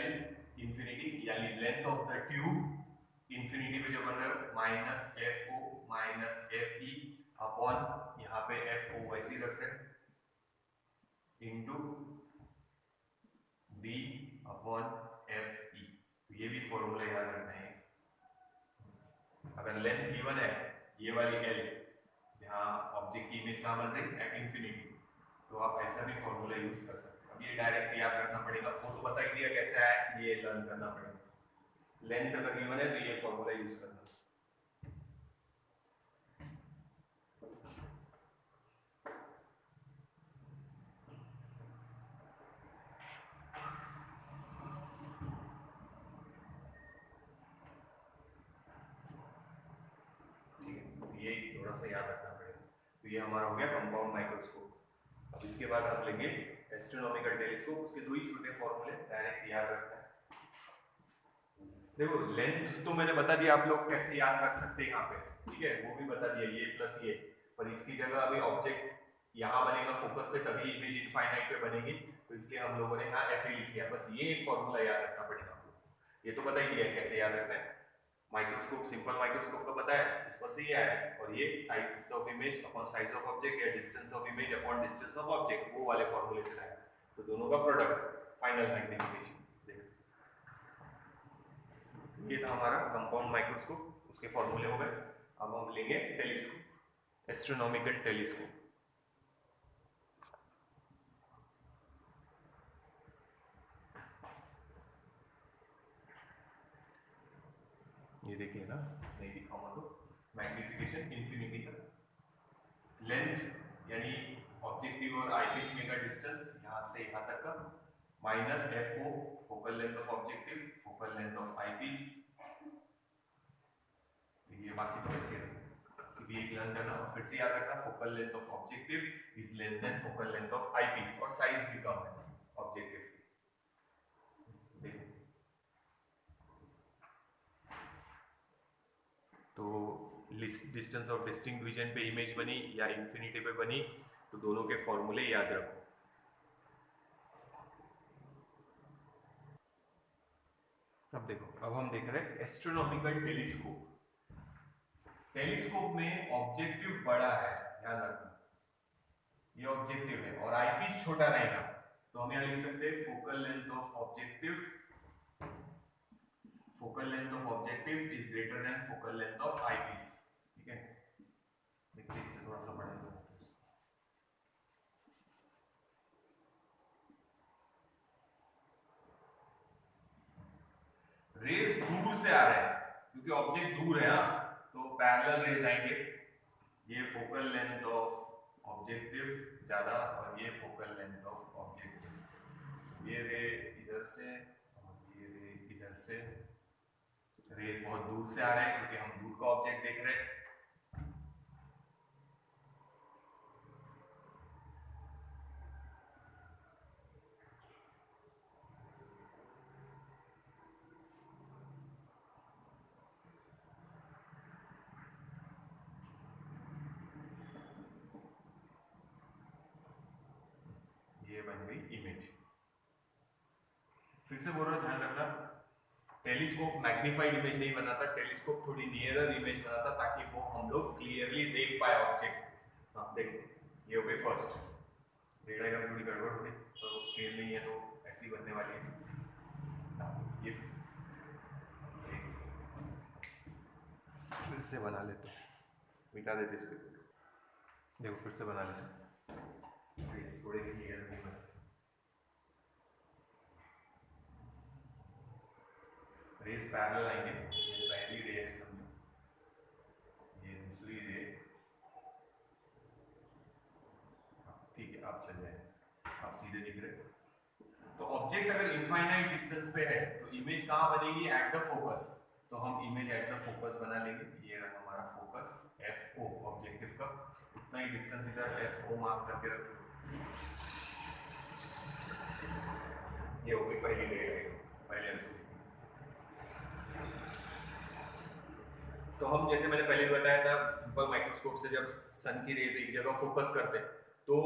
L इंफिनिटी यानी length of the tube infinity पे जो बन रहा है minus FO minus FE upon यहाँ पे FO वैसे ही रखते हैं इंटू D अपॉन FE, तो ये भी फॉर्मूला याद रखना है। अगर लेंथ गिवन है ये वाली L, जहाँ ऑब्जेक्ट की इमेज कहाँ बन रही एट इंफिनिटी, तो आप ऐसा भी फॉर्मूला यूज कर सकते हैं। अब ये डायरेक्ट याद रखना पड़ेगा, वो तो बता ही दिया कैसे आया, ये लर्न करना पड़ेगा। लेंथ अगर गिवन है तो ये फॉर्मूला यूज करना। ठीक है, ये थोड़ा सा याद रखना पड़ेगा। तो ये हमारा हो गया कंपाउंड माइक्रोस्कोप। अब इसके बाद हम लेंगे एस्ट्रोनॉमिकल टेलीस्कोप, उसके दो ही छोटे फॉर्मूले डायरेक्ट याद रखना है। देखो लेंथ तो मैंने बता दिया, आप लोग कैसे याद रख सकते हैं यहाँ पे, ठीक है, वो भी बता दिया, ये प्लस ये। पर इसकी जगह अभी ऑब्जेक्ट यहाँ बनेगा फोकस पे, तभी इमेज इनफाइनाइट पे बनेगी, तो इसलिए हम लोगों ने यहाँ एफ ही लिख लिया। बस ये एक फॉर्मूला याद रखना पड़ेगा आप लोग को। ये तो पता ही है कैसे याद रखना है, माइक्रोस्कोप, सिंपल माइक्रोस्कोप का पता है, उस पर से ये आया है। और ये size of image upon size of object या distance of image upon distance of object, वो वाले फॉर्मूले से आया। तो दोनों का प्रोडक्ट, फाइनल मैग्निफिकेशन। ये था हमारा कंपाउंड माइक्रोस्कोप, उसके फॉर्मूले हो गए। अब हम लेंगे टेलीस्कोप, एस्ट्रोनॉमिकल टेलीस्कोप। ये देखिए ना, नहीं दिखाऊंगा तो, मैग्निफिकेशन इंफिनिटी का, लेंथ यानी ऑब्जेक्टिव और आईपीस में का डिस्टेंस यहाँ से यहाँ तक का, minus F O focal length of objective, focal length of eyepiece. ये बाकी तो ऐसे सिर्फ एक लर्न करना और फिर से याद रखना, focal length of objective is less than focal length of eyepiece, और साइज भी कम है ऑब्जेक्टिव की। देखो तो डिस्टेंस ऑफ डिस्टिंक्ट विजन पे इमेज बनी या इंफिनिटी पे बनी, तो दोनों के फॉर्मूले याद रखो। अब देखो, अब हम देख रहे हैं एस्ट्रोनॉमिकल टेलीस्कोप। टेलीस्कोप में ऑब्जेक्टिव बड़ा है, ध्यान रखना, ये ऑब्जेक्टिव है और आईपीस छोटा रहेगा, तो हम यहाँ लिख सकते हैं focal length of objective, focal length of objective is greater than focal length of eyepiece, ठीक है। देखिए इससे थोड़ा सा बढ़ेगा, रेज दूर से आ रहे हैं क्योंकि ऑब्जेक्ट दूर है ना, तो पैरेलल रेज आएंगे। ये फोकल लेंथ ऑफ ऑब्जेक्टिव ज्यादा और ये फोकल लेंथ ऑफ ऑब्जेक्टिव, ये रे इधर से और ये रे इधर से, रेज बहुत दूर से आ रहे हैं क्योंकि हम दूर का ऑब्जेक्ट देख रहे हैं। ये बन गई इमेज। फिर से बोल रहा, ध्यान रखना, टेलीस्कोप मैग्नीफाइड इमेज नहीं बनाता, टेलीस्कोप थोड़ी नियरर इमेज बनाता ताकि वो हम लोग क्लियरली देख पाए ऑब्जेक्ट। हाँ देखो, ये हो गई फर्स्ट, रे डायग्राम थोड़ी गड़बड़ हो गई, तो वो स्केल नहीं है तो ऐसी बनने वाली है। ये फिर से बना लेते, मिटा देते इसको, देखो फिर से बना लेते, थोड़े क्लियर नहीं बने। रेस पैरेलल आएंगे, ये पहली रे है समझो, ये दूसरी रे, ठीक है आप चल जाए, आप सीधे दिख रहे। तो ऑब्जेक्ट अगर इनफाइनाइट डिस्टेंस पे है तो इमेज कहाँ बनेगी, एट द फोकस, तो हम इमेज एट द फोकस बना लेंगे। ये रहा हमारा फोकस एफ ओ ऑब्जेक्टिव का, उतना ही डिस्टेंस इधर एफ ओ मार्क करके रखो। ये हो गई पहली रे, पहले से। तो हम जैसे मैंने पहले भी बताया था, सिंपल माइक्रोस्कोप से जब सन की रेज एक जगह फोकस करते हैं तो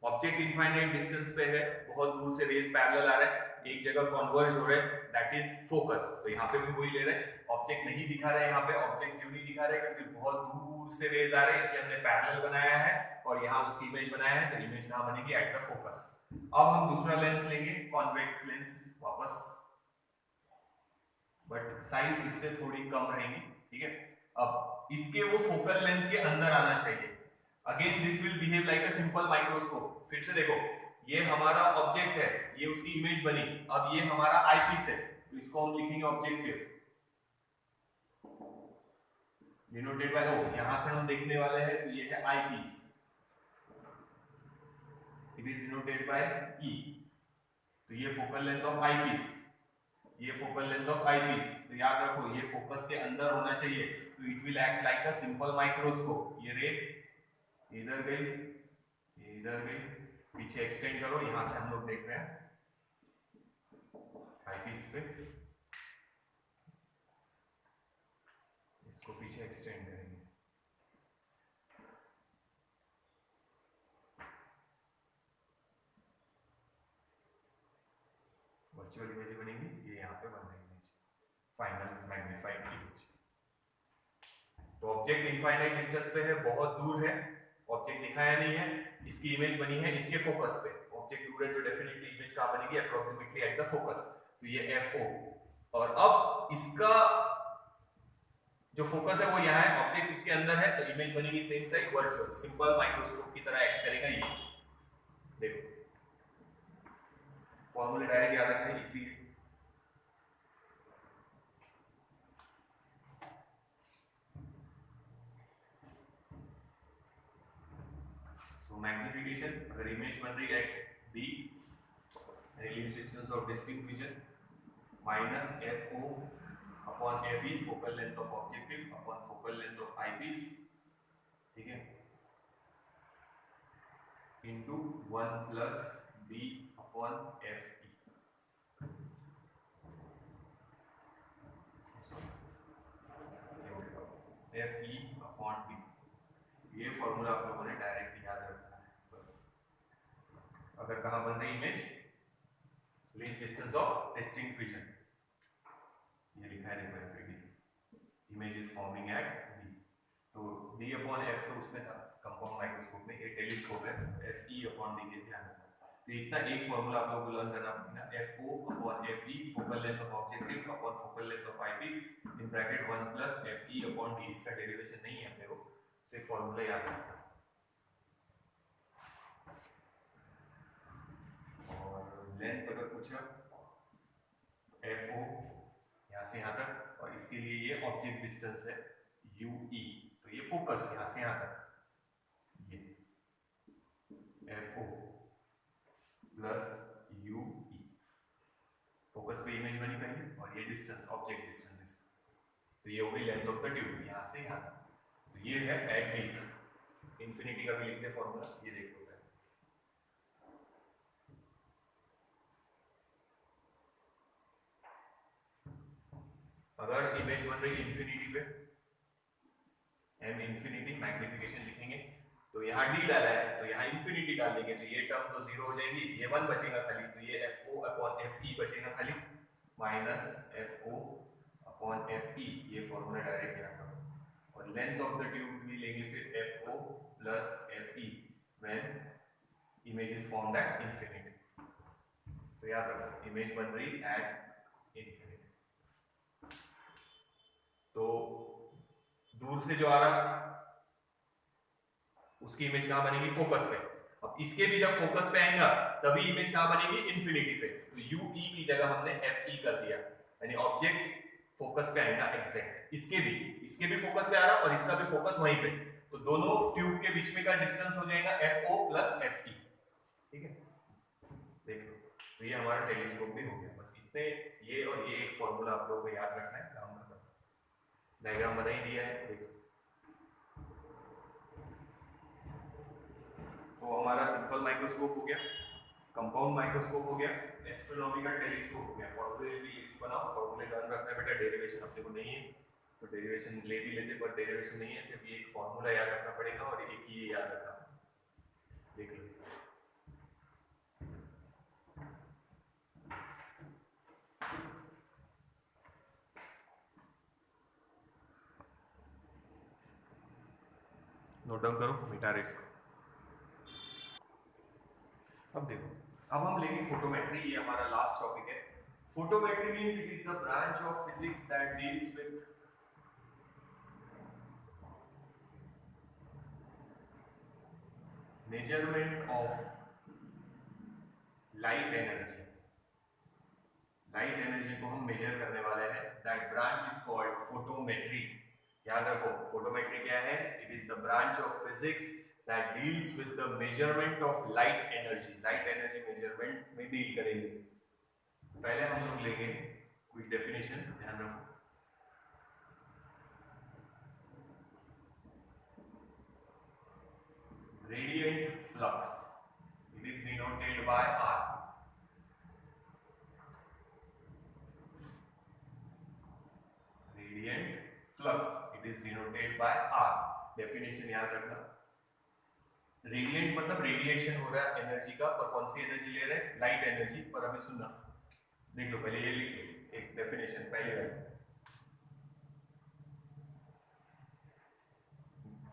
ऑब्जेक्ट इनफाइनाइट डिस्टेंस पे है, बहुत दूर से रेज पैरेलल आ रहा है, एक जगह कन्वर्ज हो रहे हैं, दैट इज फोकस। तो यहाँ पे भी वही ले रहे हैं, ऑब्जेक्ट नहीं दिखा रहे, यहाँ पे ऑब्जेक्ट क्यों नहीं दिखा रहे, क्योंकि बहुत दूर से रेज आ रहे हैं, इसलिए हमने पैरेलल बनाया है और यहाँ उसकी इमेज बनाया है, तो इमेज कहाँ बनेगी, एट द फोकस। अब हम दूसरा लेंस लेंगे, कॉन्वेक्स लेंस वापस, बट साइज इससे थोड़ी कम रहेगी, ठीक है। अब इसके वो फोकल लेंथ के अंदर आना चाहिए। Again this will behave like a simple microscope. फिर से देखो, ये हमारा ऑब्जेक्ट है, ये उसकी इमेज बनी, अब ये हमारा आईपीस है, तो इसको हम लिखेंगे ऑब्जेक्टिव, डिनोटेड बाय ओ, यहां से हम देखने वाले हैं, तो ये है eyepiece, it is denoted by E, तो ये फोकल लेंथ ऑफ आईपीस, ये फोकल लेंथ ऑफ आईपीस। तो याद रखो ये फोकस के अंदर होना चाहिए, तो it will act like a simple microscope. ये रे इधर गई, इधर गई, पीछे एक्सटेंड करो, यहां से हम लोग देख रहे हैं आईपीस पे, इसको पीछे एक्सटेंड करेंगे। वर्चुअल इमेज बनेगी, ये यहाँ पे बन रही इमेज, फाइनल मैग्नीफाइड इमेज। तो ऑब्जेक्ट इनफाइनाइट डिस्टेंस पे है, बहुत दूर है, ऑब्जेक्ट दिखाया नहीं है, इसकी इमेज बनी है इसके फोकस पे। ऑब्जेक्ट दूर है तो डेफिनेटली इमेज कहाँ बनेगी, अप्रोक्सीमेटली एट द फोकस, तो ये FO। और अब इसका जो फोकस है वो यहाँ है, ऑब्जेक्ट उसके अंदर है, तो इमेज बनेगी same side, virtual, simple microscope की तरह एक्ट करेगा ये। देखो फॉर्मूले डायरेक्ट याद रखना है, इजी है। मैग्निफिकेशन, अगर इमेज बन रही है at B, least distance of distinct vision, minus FO upon FE, focal length of objective upon focal length of eyepiece, ठीक है, into 1 plus B upon FE। FE upon B, ये formula आप लोगों ने डायरेक्ट याद रखना है बस। अगर कहाँ बन रही image, least distance of distinct vision, ये लिखा है देखो FD, image is forming at B। तो D अपॉन F तो उसमें था कंपाउंड माइक्रोस्कोप में, ये टेलीस्कोप है, FE अपॉन D के ध्यान रखना। तो इतना एक फॉर्मूला आप लोगों को लर्न करना पड़ेगा, FO upon FE, focal length of objective upon focal length of eyepiece, in bracket 1 plus FE upon D। इसका डेरिवेशन नहीं है अपने को, सिर्फ फॉर्मूला याद रखना। और लेंथ अगर पूछा, FO यहाँ से यहाँ तक, और इसके लिए ये ऑब्जेक्ट डिस्टेंस है UE, तो ये फोकस यहाँ से यहाँ तक, ये FO प्लस UE, फोकस पे इमेज बनी पहले, और ये डिस्टेंस ऑब्जेक्ट डिस्टेंस, तो ये हो गई लेंथ ऑफ द ट्यूब यहाँ से यहाँ तक। तो ये है एट B, इंफिनिटी का भी लिखते हैं फॉर्मूला, ये देखो। अगर इमेज बन रही इंफिनिटी पे, M इंफिनिटी, मैग्निफिकेशन लिखेंगे, तो यहाँ D डाला है तो यहाँ इंफिनिटी डाल देंगे, तो ये टर्म तो 0 हो जाएगी, ये 1 बचेगा खाली, तो ये FO अपॉन FE बचेगा खाली, माइनस FO अपॉन FE, ये फॉर्मूला डायरेक्ट यहाँ पर। और लेंथ ऑफ द ट्यूब भी लेंगे फिर FO plus FE when image is formed at infinity. तो याद रखो इमेज बन रही एट इंफिनिटी, तो दूर से जो आ रहा उसकी इमेज कहां बनेगी, फोकस पे। अब इसके भी जब फोकस पे आएगा तभी इमेज कहां बनेगी, इंफिनिटी पे। तो UE की जगह हमने FE कर दिया, यानी ऑब्जेक्ट फोकस पे आएगा एग्जैक्ट। इसके भी फोकस पे आ रहा और इसका भी फोकस वहीं पे, तो दोनों ट्यूब के बीच में का डिस्टेंस हो जाएगा FO प्लस FE, ठीक है। देखो तो ये हमारा टेलीस्कोप भी हो गया, बस इतने, ये और ये एक फॉर्मूला आप लोगों को याद रखना है। डायग्राम बना ही दिया है, देखो। तो हमारा सिंपल माइक्रोस्कोप हो गया, कंपाउंड माइक्रोस्कोप हो गया, एस्ट्रोनॉमिकल टेलीस्कोप हो गया। फॉर्मूले भी इस बनाओ, फॉर्मूले ध्यान रखना बेटा, डेरिवेशन अपने को नहीं है तो डेरिवेशन ले भी लेते, पर डेरिवेशन नहीं है, सिर्फ एक फॉर्मूला याद रखना पड़ेगा और एक ही ये याद रखना, देख लो। नोट डाउन करो, मिटा रहे इसको। अब देखो, अब हम लेंगे फोटोमेट्री, ये हमारा लास्ट टॉपिक है। Photometry means it is the branch of physics that deals with measurement of light energy. Light energy को हम मेजर करने वाले हैं, that branch is called photometry. याद रखो, फोटोमेट्री क्या है, it is the branch of physics that deals with the measurement of light energy। light energy measurement में डील करेंगे। पहले हम लोग लेंगे कुछ डेफिनेशन, ध्यान रखो। radiant flux, it is denoted by R। radiant flux, it is by R. Definition याद रखना, रेडिएंट मतलब रेडिएशन हो रहा है एनर्जी का, और कौन सी एनर्जी ले रहे हैं, लाइट एनर्जी। और अभी सुनना, देख लो पहले ये लिख लो एक डेफिनेशन पहले वाली।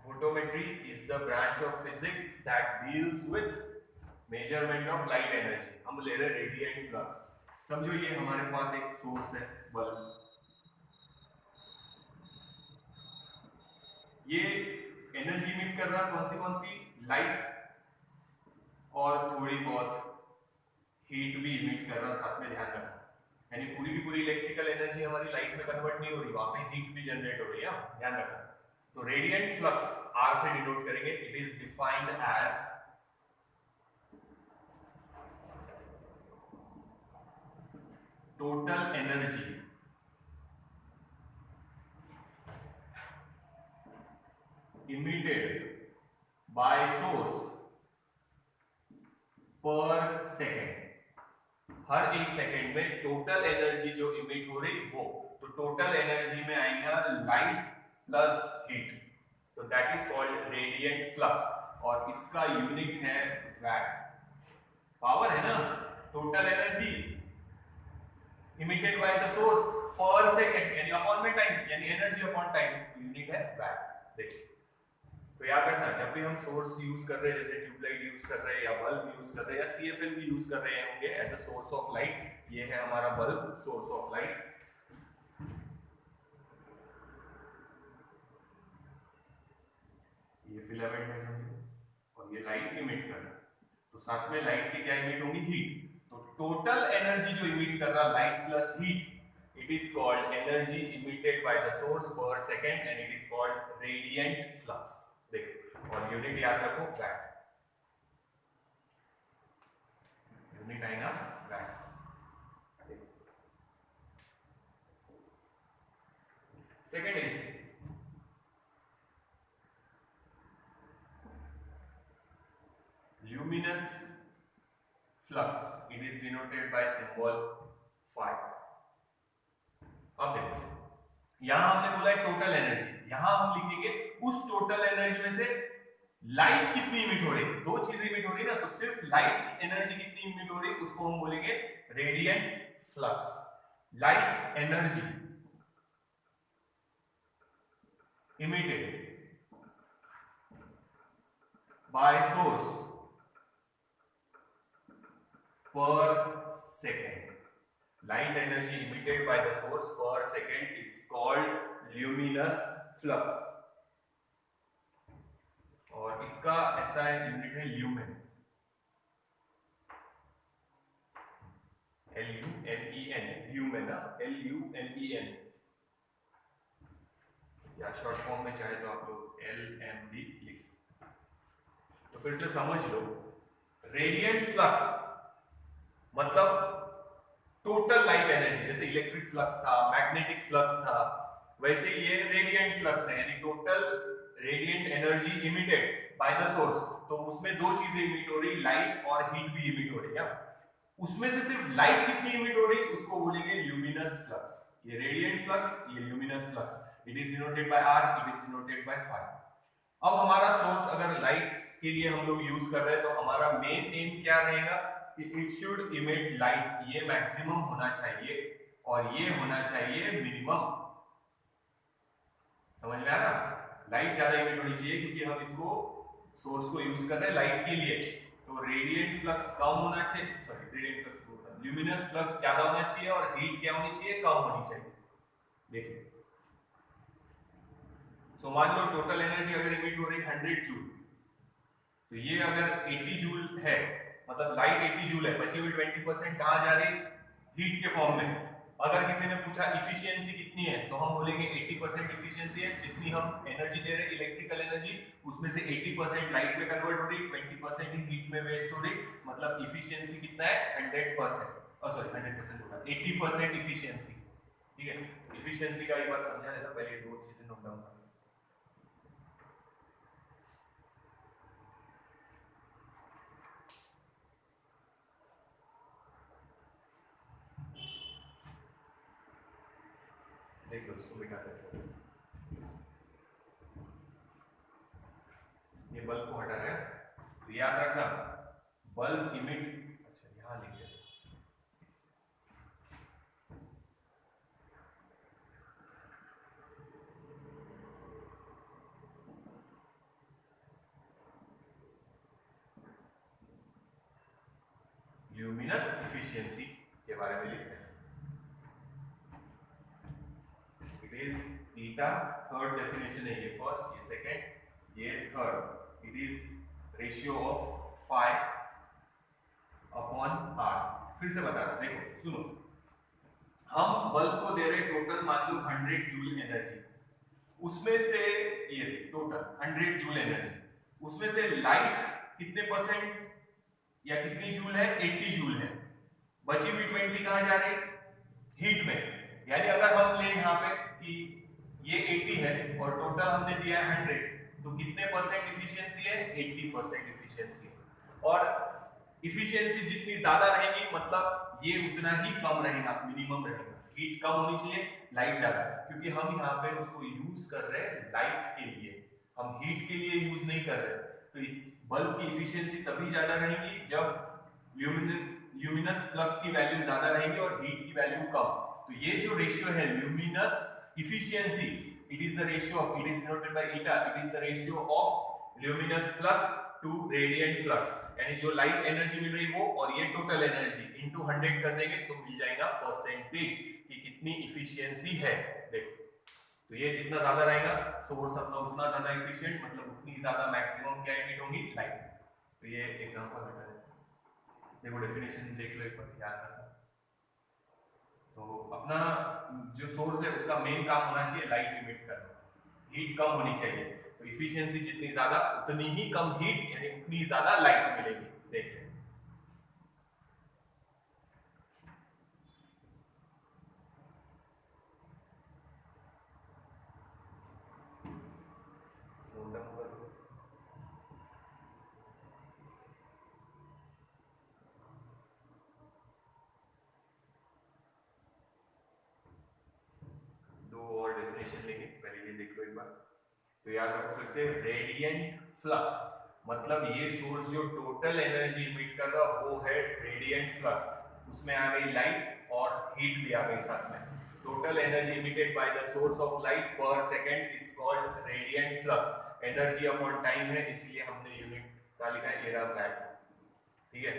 Photometry is the branch of physics that deals with measurement of light energy. हम ले रहे हैं रेडिएंट फ्लक्स। समझो ये हमारे पास एक सोर्स है बल्ब, ये एनर्जी इमिट कर रहा है कौन सी लाइट, और थोड़ी बहुत हीट भी इमिट कर रहा है साथ में, ध्यान रखना। यानी पूरी की पूरी इलेक्ट्रिकल एनर्जी हमारी लाइट में कन्वर्ट नहीं हो रही, वहां पे हीट भी जनरेट हो रही है, ध्यान रखना। तो रेडिएंट फ्लक्स आर से डिनोट करेंगे। It is defined as total energy emitted by source per second. हर एक सेकेंड में टोटल एनर्जी जो इमिट हो रही वो, तो टोटल एनर्जी में आएगा लाइट प्लस हीट, तो that is called radiant flux, और इसका यूनिट है वैट। पावर है ना, total energy emitted by the source per second, यानी अपॉन में टाइम, यानी एनर्जी अपॉन टाइम, यूनिट है वैट। देखिए तो याद रखना, जब भी हम सोर्स यूज कर रहे हैं, जैसे ट्यूबलाइट यूज कर रहे हैं या बल्ब यूज कर रहे हैं या सीएफएल भी यूज कर रहे होंगे as a source of light, ये है हमारा बल्ब सोर्स ऑफ लाइट। ये फिलामेंट है समझो, और ये लाइट इमिट कर रहा है, तो साथ में लाइट की क्या इमिट होगी, हीट। तो टोटल एनर्जी जो इमिट कर रहा light plus heat, it is called energy emitted by the source per second and it is called radiant flux। देखो, और यूनिट याद रखो वैट, यूनिट आएगा watt. Second is luminous flux, it is denoted by symbol phi। अब देखो यहां हमने बोला है टोटल एनर्जी, यहां हम लिखेंगे उस टोटल एनर्जी में से लाइट कितनी इमिट हो रही, दो चीजें इमिट हो रही ना, तो सिर्फ लाइट एनर्जी कितनी इमिट हो रही उसको हम बोलेंगे radiant flux. Light energy emitted by source per second, light energy emitted by the source per second is called luminous flux, और इसका ऐसा यूनिट है ल्यूमेन, LUMEN, ल्यूमेन, LUMEN, या शॉर्ट फॉर्म में चाहे तो आप लोग LMD लिख सकते। तो फिर से समझ लो, रेडिएंट फ्लक्स मतलब टोटल लाइट एनर्जी, जैसे इलेक्ट्रिक फ्लक्स था, मैग्नेटिक फ्लक्स था, वैसे ये रेडिएंट फ्लक्स है, यानी total radiant energy emitted by the source. तो उसमें दो चीजें इमिट हो रही, लाइट और हीट भी इमिट हो रही है, उसमें से सिर्फ लाइट कितनी इमिट हो रही उसको बोलेंगे ल्यूमिनस फ्लक्स। ये रेडिएंट फ्लक्स, ये luminous flux, it is denoted by R, it is denoted by phi. अब हमारा सोर्स अगर लाइट के लिए हम लोग यूज कर रहे हैं, तो हमारा मेन एम क्या रहेगा, इट शुड इमिट लाइट, ये मैक्सिमम होना चाहिए और ये होना चाहिए मिनिमम। समझ में आ रहा, लाइट ज्यादा इमिट होनी चाहिए क्योंकि हम इसको सोर्स को यूज कर रहे हैं लाइट के लिए, तो रेडिएंट फ्लक्स कम होना चाहिए, sorry radiant flux luminous flux ज्यादा होना चाहिए और हीट क्या होनी चाहिए, कम होनी चाहिए। देखिए सो मान लो टोटल एनर्जी अगर इमिट हो रही 100 जूल, तो ये अगर 80 जूल है, मतलब लाइट 80 जूल है, बची हुई 20% कहां जा रही, हीट के फॉर्म में। अगर किसी ने पूछा इफिशियंसी कितनी है, तो हम बोलेंगे 80% इफिशियंसी है, जितनी हम एनर्जी दे रहे हैं इलेक्ट्रिकल एनर्जी, उसमें से 80% लाइट में कन्वर्ट हो रही, 20% ही हीट में वेस्ट हो रही, मतलब इफिशियंसी कितना है 100%, सॉरी 100% होगा 80% इफिशियंसी। ठीक है, इफिशियंसी का एक बार समझा देता, पहले दो चीजें नोट डाउन कर। देख लो इसको मिटा देते हैं। बल्ब को हटा रहे हैं तो याद रखना बल्ब इमिट, अच्छा यहां लिख दिया, ल्यूमिनस इफिशियंसी के बारे में लिखते हैं। It is eta, third definition है ये, फर्स्ट, ये सेकंड, ये third. It is ratio of phi upon R. फिर से बता रहा, देखो सुनो, हम बल्ब को दे रहे टोटल मान लो 100 जूल एनर्जी, उसमें से ये टोटल 100 जूल एनर्जी, उसमें से लाइट कितने परसेंट या कितनी जूल है, 80 जूल है, बची हुई 20 कहां जा रही, हीट में। यानी अगर हम ले यहाँ पे कि ये 80 है और टोटल हमने दिया है 100, तो कितने परसेंट इफिशियंसी है, 80% इफिशियंसी। और इफिशियंसी जितनी ज्यादा रहेगी मतलब ये उतना ही कम रहेगा, मिनिमम रहेगा। हीट कम होनी चाहिए, लाइट ज्यादा, क्योंकि हम यहाँ पे उसको यूज कर रहे हैं लाइट के लिए, हम हीट के लिए यूज नहीं कर रहे। तो इस बल्ब की इफिशियंसी तभी ज्यादा रहेगी जब ल्यूमिनस फ्लक्स की वैल्यू ज्यादा रहेगी और हीट की वैल्यू कम। तो ये जो रेशियो है luminous efficiency, it is the ratio of, it is denoted by eta, it is the ratio of luminous flux to radiant flux. यानी जो लाइट एनर्जी मिल रही वो और ये टोटल एनर्जी इनटू 100 कर देंगे तो मिल जाएगा परसेंटेज कि कितनी इफिशियंसी है। देखो तो ये जितना ज्यादा रहेगा सोर्स अपना उतना ज्यादा एफिशिएंट, मतलब उतनी ज्यादा मैक्सिमम क्या इमिट होगी, लाइट। तो ये एग्जांपल बेटा है, देखो डेफिनेशन देख लो एक बार, याद रखना। तो अपना जो सोर्स है उसका मेन काम होना चाहिए लाइट इमिट करना, हीट कम होनी चाहिए। तो इफिशियंसी जितनी ज्यादा उतनी ही कम हीट यानी उतनी ज्यादा लाइट मिलेगी। देखिए लेंगे, पहले ये देख लो एक बार। तो याद रखो फिर से, रेडिएंट फ्लक्स मतलब ये सोर्स जो टोटल एनर्जी इमिट कर रहा वो है रेडिएंट फ्लक्स, उसमें आ गई लाइट और हीट भी आ गई साथ में। Total energy emitted by the source of light per second is called radiant flux. Energy upon time है इसलिए हमने यूनिट का लिखा है एरा वैट। ठीक है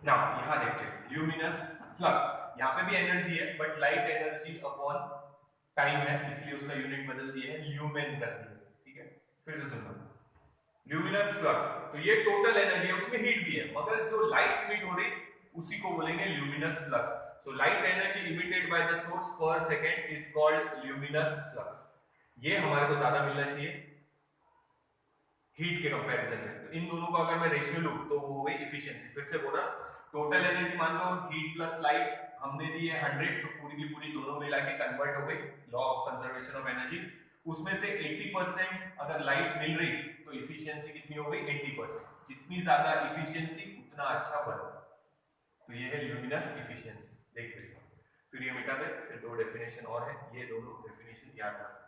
ना, यहां देखते हैं ल्यूमिनस फ्लक्स, यहां पे भी एनर्जी है but light energy upon time है इसलिए उसका यूनिट बदल दिया है, ल्यूमेन कर दिया। ठीक है, फिर से सुनना, ल्यूमिनस फ्लक्स तो ये टोटल एनर्जी है, उसमें हीट भी है, मगर जो लाइट इमिट हो रही उसी को बोलेंगे luminous flux. So light energy emitted by the source per second is called luminous flux. ये हमारे को ज्यादा मिलना चाहिए हीट के कंपैरिजन में। तो इन दोनों का अगर मैं रेशियो लूं तो वो हो गई इफिशियंसी। फिर से बोला, टोटल एनर्जी मान लो हीट प्लस लाइट हमने दी है 100, तो पूरी की पूरी दोनों मिला के कन्वर्ट हो गई, law of conservation of energy. उसमें से 80% अगर लाइट मिल रही तो इफिशियंसी कितनी हो गई, 80%। जितनी ज्यादा इफिशियंसी उतना अच्छा बल्ब। तो ये है ल्यूमिनस इफिशियंसी। देख लीजिए, फिर ये मिटा दे, फिर दो डेफिनेशन और है, ये दोनों डेफिनेशन याद रखना।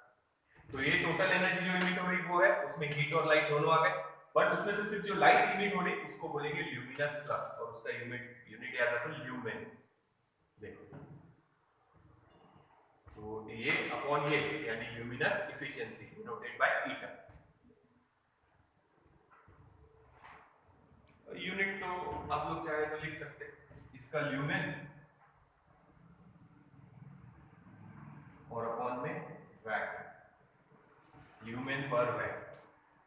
तो ये टोटल एनर्जी जो इमिट हो रही वो है, उसमें हीट और लाइट दोनों आ गए, बट उसमें से सिर्फ जो लाइट इमिट हो रही उसको बोलेंगे ल्यूमिनस फ्लक्स और उसका यूनिट याद रखो ल्यूमेन। देखो तो ये अपॉन ये यानी luminous efficiency denoted by eta. Unit तो आप लोग चाहे तो लिख सकते हैं, इसका ल्यूमेन और अपॉन में वैट, ल्यूमेन पर वैट।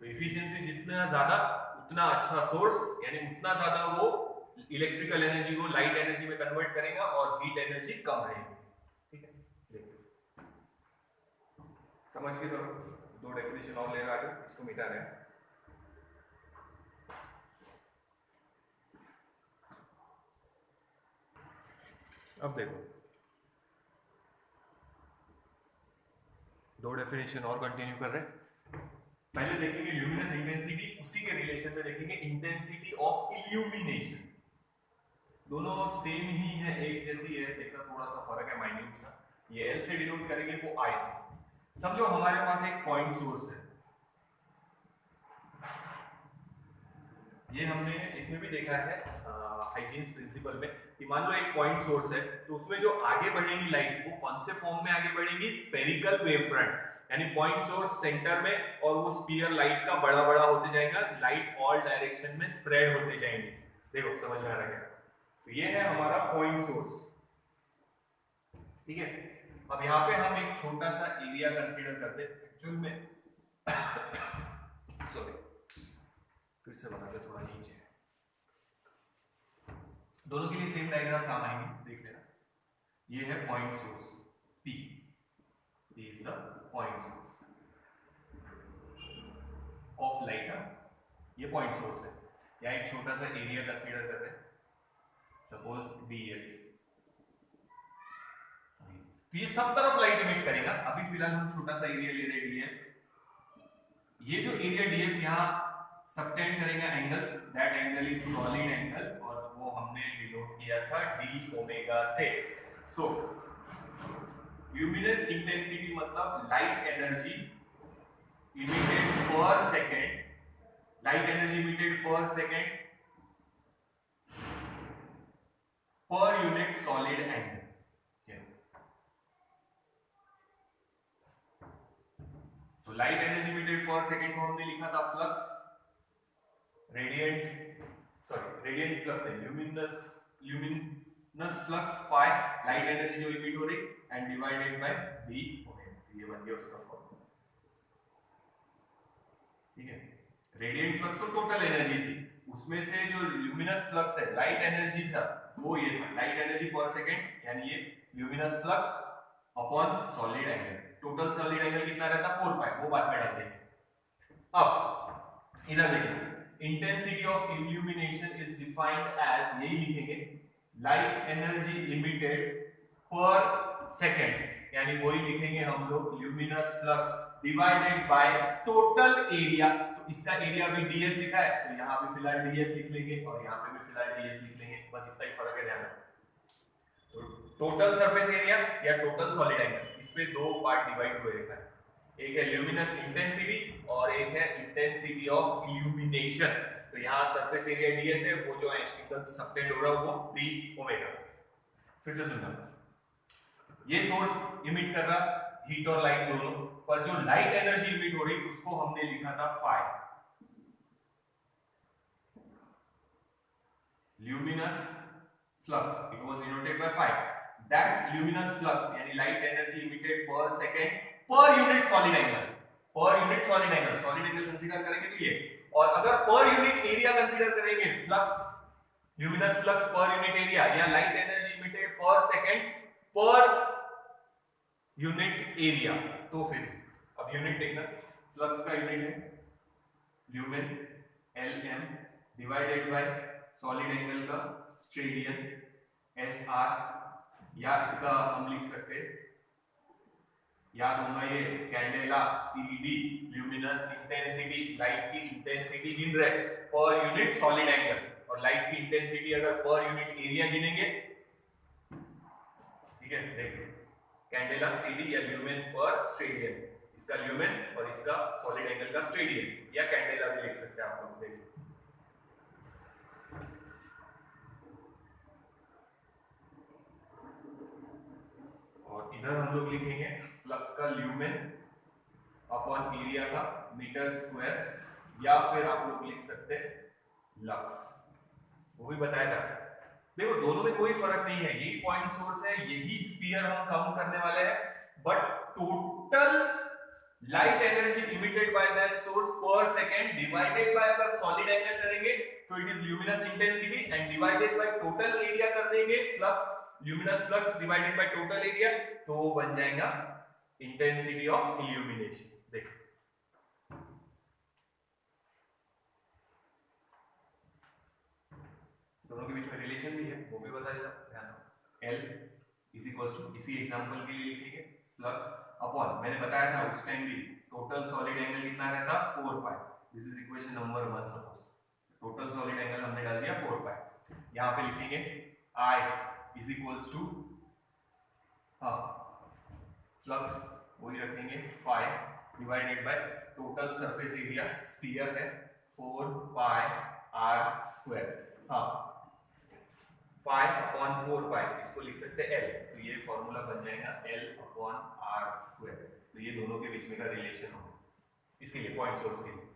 तो इफिशियंसी जितना ज्यादा उतना अच्छा सोर्स, यानी उतना ज्यादा वो इलेक्ट्रिकल एनर्जी को लाइट एनर्जी में कन्वर्ट करेगा और हीट एनर्जी कम रहेगी। ठीक है, देखो समझ के करो, दो डेफिनेशन और ले रहा है, इसको मिटा रहे हैं। अब देखो दो डेफिनेशन और कंटिन्यू कर रहे हैं। पहले देखेंगे ल्यूमिनस इंटेंसिटी, उसी के रिलेशन में देखेंगे इंटेंसिटी ऑफ इल्यूमिनेशन। दोनों सेम ही है, एक जैसी है, देखना थोड़ा सा फर्क है माइन्यूट सा। ये एल से डिनोट करेंगे, वो आई से। समझो हमारे पास एक पॉइंट सोर्स है, ये हमने इसमें भी देखा है हाइजीन्स प्रिंसिपल में कि मान लो एक पॉइंट सोर्स है तो उसमें जो आगे बढ़ेगी लाइट वो कौन से फॉर्म में आगे बढ़ेगी, स्फेरिकल वेव फ्रंट, यानी पॉइंट सोर्स सेंटर में और वो स्फीयर लाइट का बड़ा बड़ा होते जाएगा, लाइट ऑल डायरेक्शन में स्प्रेड होते जाएंगे। देखो समझ में आ रहा है क्या? तो ये है हमारा पॉइंट सोर्स, ठीक है। अब यहाँ पे हम एक छोटा सा एरिया कंसीडर करते हैं एक्चुअल में सॉरी फिर से बनाते थोड़ा नीचे, दोनों के लिए सेम डायग्राम काम आएंगे, देख लेना। ये है point source P, is the point source of light, ये पॉइंट सोर्स है। यहाँ एक छोटा सा एरिया कंसीडर करते हैं, सपोज ds, तो ये सब तरफ लाइट इमिट करेगा। अभी फिलहाल हम छोटा सा एरिया ले रहे हैं ds, ये जो एरिया ds यहाँ सबटेंड करेगा angle, that angle is solid angle, और वो हमने डिनोट किया था d ओमेगा से। सो ल्यूमिनस इंटेंसिटी मतलब light energy emitted per second, light energy emitted per second per unit solid angle. तो light energy emitted per second को हमने लिखा था फ्लक्स, रेडियंट फ्लक्स है, luminous flux phi, light energy जो emit हो रही, and divided by d omega, ये बन गया उसका फॉर्मूला, ठीक है। रेडियंट फ्लक्स तो टोटल एनर्जी थी, उसमें से जो ल्यूमिनस फ्लक्स है लाइट एनर्जी था वो ये था, लाइट एनर्जी पर सेकेंड, यानी ये luminous flux upon solid angle. Total solid angle कितना रहता, 4 पाई, वो बाद में डाल देंगे। अब इधर देखिए, intensity of illumination is defined as, यही लिखेंगे, light energy emitted per second, यानी वही लिखेंगे हम लोग luminous flux divided by total area. तो इसका एरिया भी ds लिखा है, तो यहाँ पे फिलहाल ds लिख लेंगे और यहाँ पे भी फिलहाल ds लिख लेंगे, बस इतना ही फर्क है, ध्यान रखना। तो टोटल सरफेस एरिया या टोटल सॉलिड एंगल, इस पे दो पार्ट डिवाइड हुए रहता है, एक है ल्यूमिनस इंटेंसिटी और एक है इंटेंसिटी ऑफ इल्यूमिनेशन। तो यहाँ सरफेस एरिया ds है, वो जो है एकदम सबटेंड हो रहा है वो d ओमेगा। फिर से सुनना, ये सोर्स इमिट कर रहा हीट और लाइट दोनों, पर जो लाइट एनर्जी इमिट हो रही उसको हमने लिखा था phi, luminous flux, it was denoted by phi. That luminous flux यानी light energy emitted per second per unit solid angle, per unit solid angle, solid angle consider करेंगे तो ये, और अगर पर यूनिट एरिया कंसीडर करेंगे, flux luminous flux per unit area या light energy emitted per second per unit area, तो फिर अब यूनिट देखना, फ्लक्स का यूनिट है lumen Lm divided bye solid angle का स्टेडियन SR, या इसका हम लिख सकते हैं, याद होगा ये candela CD, luminous intensity, light की इंटेंसिटी गिन रहे पर यूनिट सॉलिड एंगल, और लाइट की इंटेंसिटी अगर पर यूनिट एरिया गिनेंगे, ठीक है। देखिए कैंडेला CD या ल्यूमेन पर स्टेडियन, इसका ल्यूमेन और इसका सॉलिड एंगल का स्टेडियन, या कैंडेला भी लिख सकते हैं आप लोग। देखिए और इधर हम लोग लिखेंगे फ्लक्स का ल्यूमेन अपॉन एरिया का मीटर स्क्वायर, या फिर आप लोग लिख सकते हैं लक्स, वो भी बताया था। देखो दोनों में कोई फर्क नहीं है, यही पॉइंट सोर्स है, यही स्फीयर हम काउंट करने वाले हैं, but total light energy emitted by that source per second divided by, अगर सॉलिड एंगल करेंगे तो it is luminous intensity, and divided by total area कर देंगे, flux luminous flux divided by total area, तो वो बन जाएगा इंटेंसिटी ऑफ इल्यूमिनेशन। देखो दोनों के बीच में रिलेशन भी है, वो भी बता देता, ध्यान दो। L इज इक्वल टू, इसी एग्जांपल के लिए लिखेंगे फ्लक्स अपॉन, मैंने बताया था उस टाइम भी टोटल सॉलिड एंगल कितना रहता 4 pi, this is equation number 1। Suppose total solid angle हमने डाल दिया 4 पाई, यहां पे लिखेंगे I इज इक्वल टू, हाँ फ्लक्स वही रखेंगे phi divided by total surface area, sphere है 4 पाई आर स्क्वायर, हाँ 5/4 पाई, इसको लिख सकते हैं एल, तो ये फॉर्मूला बन जाएगा L/r²। तो ये दोनों के बीच में का रिलेशन होगा, इसके लिए पॉइंट सोर्स के लिए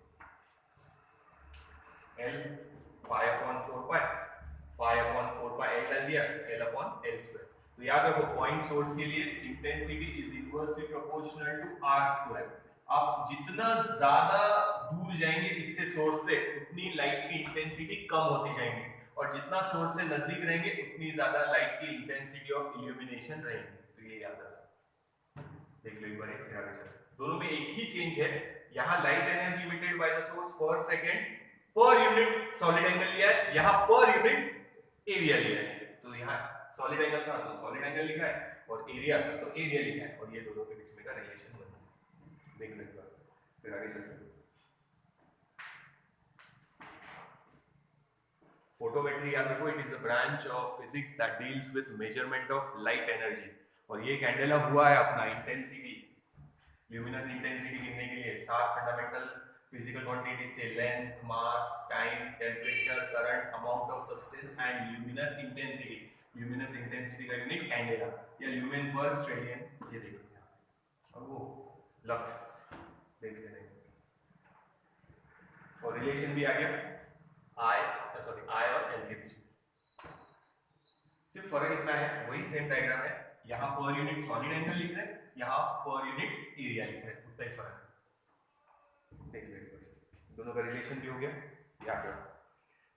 L 5/4 पाई, 5/4 पाई L डाल दिया, L/L²। तो याद रखो पॉइंट सोर्स के लिए intensity is inversely proportional to r²। आप जितना ज्यादा दूर जाएंगे इससे सोर्स से, उतनी लाइट की इंटेंसिटी कम होती जाएंगी, और जितना सोर्स से नजदीक रहेंगे उतनी ज्यादा लाइट की इंटेंसिटी ऑफ इल्यूमिनेशन रहेगी। तो ये याद रखो, देख लो एक बार, फिर आगे चलो। दोनों में एक ही चेंज है, यहाँ light energy emitted by the source per second per unit solid angle लिया है, यहाँ पर यूनिट एरिया लिया है। तो यहाँ सॉलिड एंगल था तो सॉलिड एंगल लिखा है, और एरिया था तो एरिया लिखा है, और ये दोनों के बीच में का रिलेशन बना है। देख लो एक बार, फिर आगे चलते हैं। फोटोमेट्री याद रखो, it is the branch of physics that deals with measurement of light energy. और ये कैंडेला हुआ है अपना इंटेंसिटी, ल्यूमिनस इंटेंसिटी गिनने के लिए 7 फंडामेंटल फिजिकल क्वांटिटीज थे, length, mass, time, temperature, current, amount of substance and luminous intensity. Luminous intensity का यूनिट कैंडेला या ल्यूमेन पर स्टेडियन, ये देखो। और वो लक्स देख लेना, और रिलेशन भी आ गया आई और एल के बीच में। सिर्फ फर्क इतना है, वही सेम डायग्राम है, यहाँ पर यूनिट सॉलिड एंगल लिख रहे हैं, यहाँ पर यूनिट एरिया लिख रहे हैं, उतना ही फर्क है। देख लो, दोनों का रिलेशन भी हो गया, याद रखो।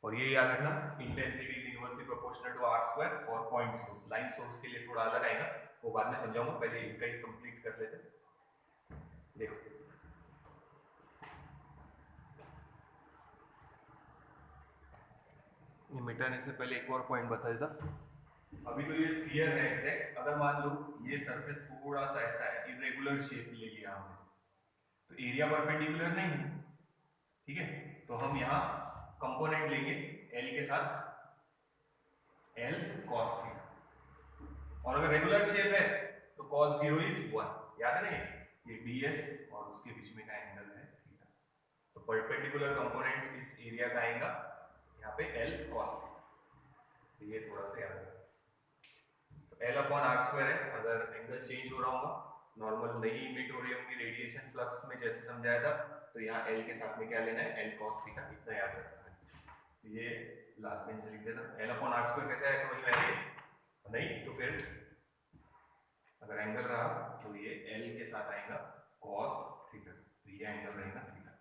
और ये याद रखना, intensity is inversely proportional to r² for point source. Line source के लिए थोड़ा अलग आएगा, वो बाद में समझाऊंगा, पहले इनका ही कंप्लीट कर लेते हैं। देखो ये मिटाने से पहले एक और पॉइंट बता देता। अभी तो ये स्फीयर है एग्जैक्ट, अगर मान लो ये सरफेस थोड़ा सा ऐसा है, इरेगुलर शेप ले लिया हमने, तो एरिया परपेंडिकुलर नहीं है, ठीक है, तो हम यहाँ कंपोनेंट लेंगे एल के साथ, एल cos थीटा, और अगर रेगुलर शेप है तो cos 0 इज 1, याद है ना, ये ds और उसके बीच में का एंगल है थीटा। तो परपेंडिकुलर कंपोनेंट इस एरिया का आएगा यहाँ पे L cos थीटा, तो ये थोड़ा सा याद रखना। तो L/r² है, अगर एंगल चेंज हो रहा होगा, नॉर्मल नहीं इमिट हो रही होंगी रेडिएशन फ्लक्स में जैसे समझाया था, तो यहाँ L के साथ में क्या लेना है, L cos थीटा, इतना याद रखना है। ये लाल पेन से लिख देना। L/r² कैसा है, समझ में आ गई? नहीं तो फिर अगर एंगल रहा तो ये L के साथ आएगा cos थीटा, तो ये एंगल रहेगा थीटा।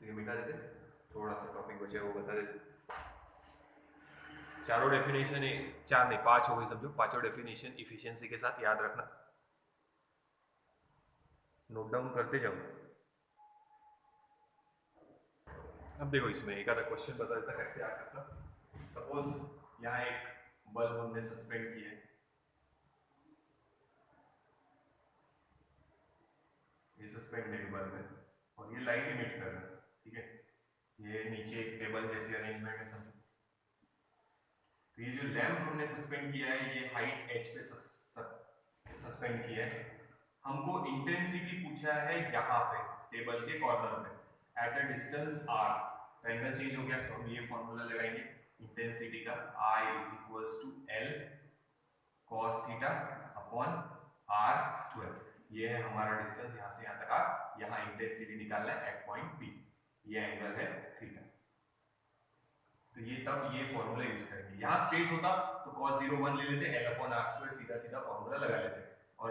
तो ये मिटा देते, थोड़ा सा टॉपिक बचे वो बता देते। चारों डेफिनेशन, 4 नहीं 5 हो गई समझो, पांचों डेफिनेशन इफिशिएंसी के साथ याद रखना, नोट डाउन करते जाओ। अब देखो इसमें एक आधा क्वेश्चन बता देता कैसे आ सकता। सपोज यहाँ एक बल्ब हमने सस्पेंड किया है, ये सस्पेंडेड बल्ब है और ये लाइट इमिट कर रहा है, ठीक है, ये नीचे एक टेबल जैसी अरेंजमेंट है समझो। तो ये जो लैंप हमने सस्पेंड किया है, ये हाइट h पे सस्पेंड किया है, हमको इंटेंसिटी पूछा है यहाँ पे टेबल के कॉर्नर पे एट अ डिस्टेंस r। तो एंगल चेंज हो गया, तो हम ये फॉर्मूला लगाएंगे इंटेंसिटी का, I = L cos theta upon r²। ये है हमारा डिस्टेंस यहाँ से यहाँ तक आ, यहाँ इंटेंसिटी निकालना है एट पॉइंट P, ये एंगल है थीटा। तो ये तब ये फॉर्मूला यूज करेंगे। यहाँ स्ट्रेट होता तो cos 0 1 ले लेते, L/r² सीधा सीधा फॉर्मूला लगा लेते, और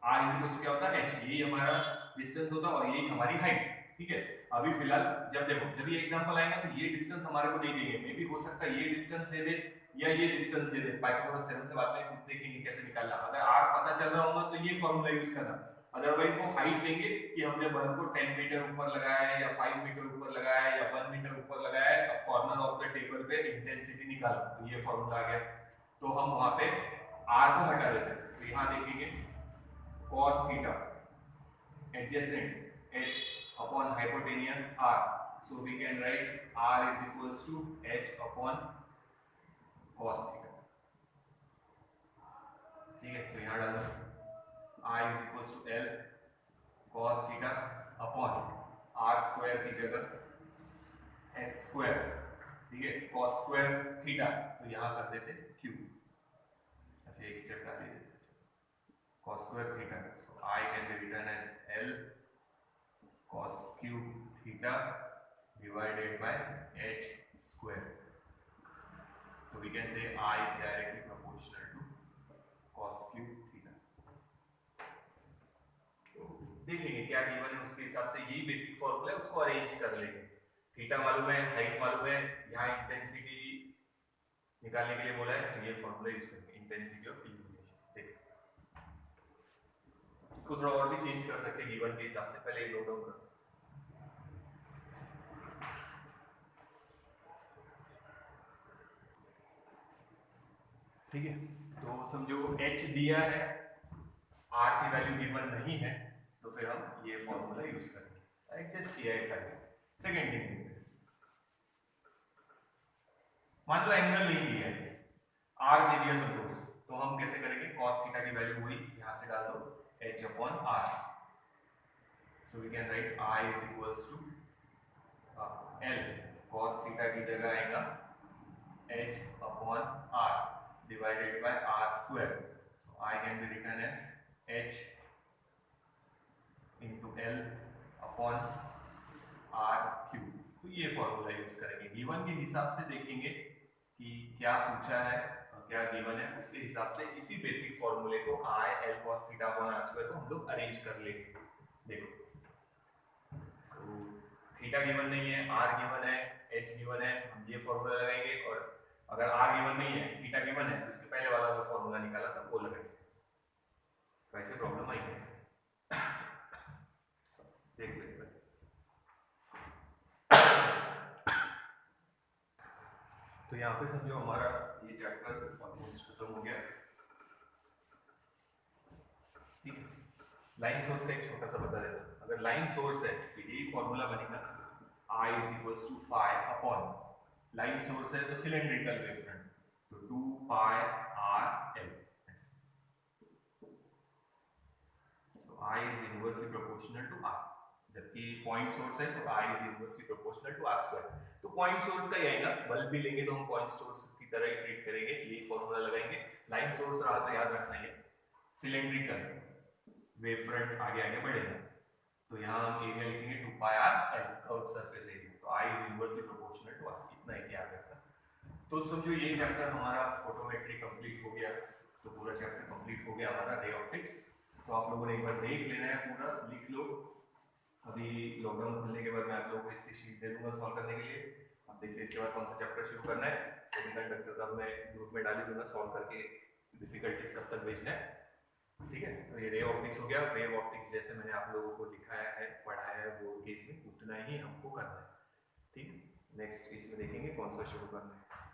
r इज क्या होता है h, यही हमारा डिस्टेंस होता और यही हमारी हाइट, ठीक है। अभी फिलहाल जब देखो, जब ये एग्जांपल आएगा तो ये डिस्टेंस हमारे को नहीं देंगे, मे भी हो सकता है ये डिस्टेंस दे दे या ये डिस्टेंस दे दे, पाइथागोरस थ्योरम से बाद में देखेंगे कैसे निकालना। अगर r पता चल रहा होगा तो ये फॉर्मूला यूज करना, अदरवाइज वो हाइट देंगे कि हमने बल्ब को 10 मीटर ऊपर लगाया है या 5 मीटर ऊपर लगाया है या 1 मीटर ऊपर लगाया है, अब कॉर्नर ऑफ द टेबल पे इंटेंसिटी निकालो, तो ये फॉर्मूला आ गया। तो हम वहां पे r को हटा देते हैं, तो यहाँ देखेंगे cos theta adjacent h upon hypotenuse r, so we can write r = h upon cos theta, ठीक है। तो यहाँ डालो I = L cos theta upon R square की जगह एक्स स्क्वायर, ठीक है, cos स्क्वायर थीटा, तो यहाँ कर देते क्यू। अच्छा एक स्टेप डाल देते cos square theta, so I can be written as L cos cube theta divided by H square. So we can say I is directly proportional to cos cube theta। तो देखेंगे क्या given है, उसके हिसाब से यही बेसिक फॉर्मूला है, उसको अरेंज कर लेंगे। थीटा मालूम है, हाइट मालूम है, यहाँ इंटेंसिटी निकालने के लिए बोला है, तो ये फॉर्मूला यूज करेंगे, इंटेंसिटी ऑफ इल्यूमिनेशन। देखिए इसको थोड़ा और भी चेंज कर सकते हैं गिवन के हिसाब से, पहले नोट डाउन कर। ठीक है, तो समझो h दिया है, r की वैल्यू गिवन नहीं है, तो फिर हम ये फॉर्मूला यूज करेंगे। एडजस्ट किया है करके। सेकंड थिंग, मान लो एंगल नहीं दिया है, r दे दिया सपोज, तो हम कैसे करेंगे, cos थीटा की वैल्यू वही यहां से डाल दो h अपॉन r। So we can write I is equals to l cos theta की जगह आएगा h अपॉन r divided by r square, so I can be written as h into l upon r cube। तो ये formula use करेंगे, given के हिसाब से देखेंगे कि क्या पूछा है और क्या गिवन है, उसके हिसाब से इसी बेसिक फॉर्मूले को I l cos theta upon r square को हम लोग अरेंज कर लेंगे। देखो तो थीटा गिवन नहीं है, r गिवन है, h गिवन है, हम ये फॉर्मूला लगाएंगे, और अगर r गिवन नहीं है, थीटा गिवन है, तो इसके पहले वाला जो फॉर्मूला निकाला था वो लगाएंगे। वैसे प्रॉब्लम आई है, देख लेते हैं। तो यहाँ पे समझो हमारा ये चैप्टर ऑलमोस्ट खत्म हो गया। ठीक है, लाइन सोर्स का एक छोटा सा बता देता हूँ। अगर लाइन सोर्स है तो यही फॉर्मूला बनेगा, I is equals to phi upon, line source है तो सिलेंड्रिकल वेव फ्रंट, तो 2 पाई आर एल। तो I is inversely proportional to R, जबकि पॉइंट सोर्स है तो I is inversely proportional to R square. तो पॉइंट सोर्स का ही आएगा, बल्ब भी लेंगे तो हम पॉइंट सोर्स की तरह ही ट्रीट करेंगे, यही फॉर्मूला लगाएंगे। लाइन सोर्स रहा तो याद रखना है सिलेंड्रिकल वेव फ्रंट आगे आगे बढ़ेगा, तो यहाँ हम एरिया लिखेंगे 2 pi R L, curved surface area, तो I is inversely proportional to R, इतना ही याद रखना। तो समझो ये चैप्टर हमारा फोटोमेट्री कंप्लीट हो गया, तो पूरा चैप्टर कंप्लीट हो गया हमारा रे ऑप्टिक्स। तो आप लोगों ने एक बार देख लेना है, पूरा लिख लो। अभी लॉकडाउन खुलने के बाद मैं आप लोगों को इसकी शीट दे दूंगा सॉल्व करने के लिए। अब देखते हैं इसके बाद कौन सा चैप्टर शुरू करना है। सेमीकंडक्टर का मैं ग्रुप में डाल दूंगा, सॉल्व करके डिफिकल्टीज कब तक भेजना है। ठीक है, तो ये रे ऑप्टिक्स हो गया। वेव ऑप्टिक्स जैसे मैंने आप लोगों को दिखाया है, पढ़ाया है बोर्ड के, इसमें उतना ही हमको करना है। ठीक, नेक्स्ट इसमें देखेंगे कौन सा शुरू करना है।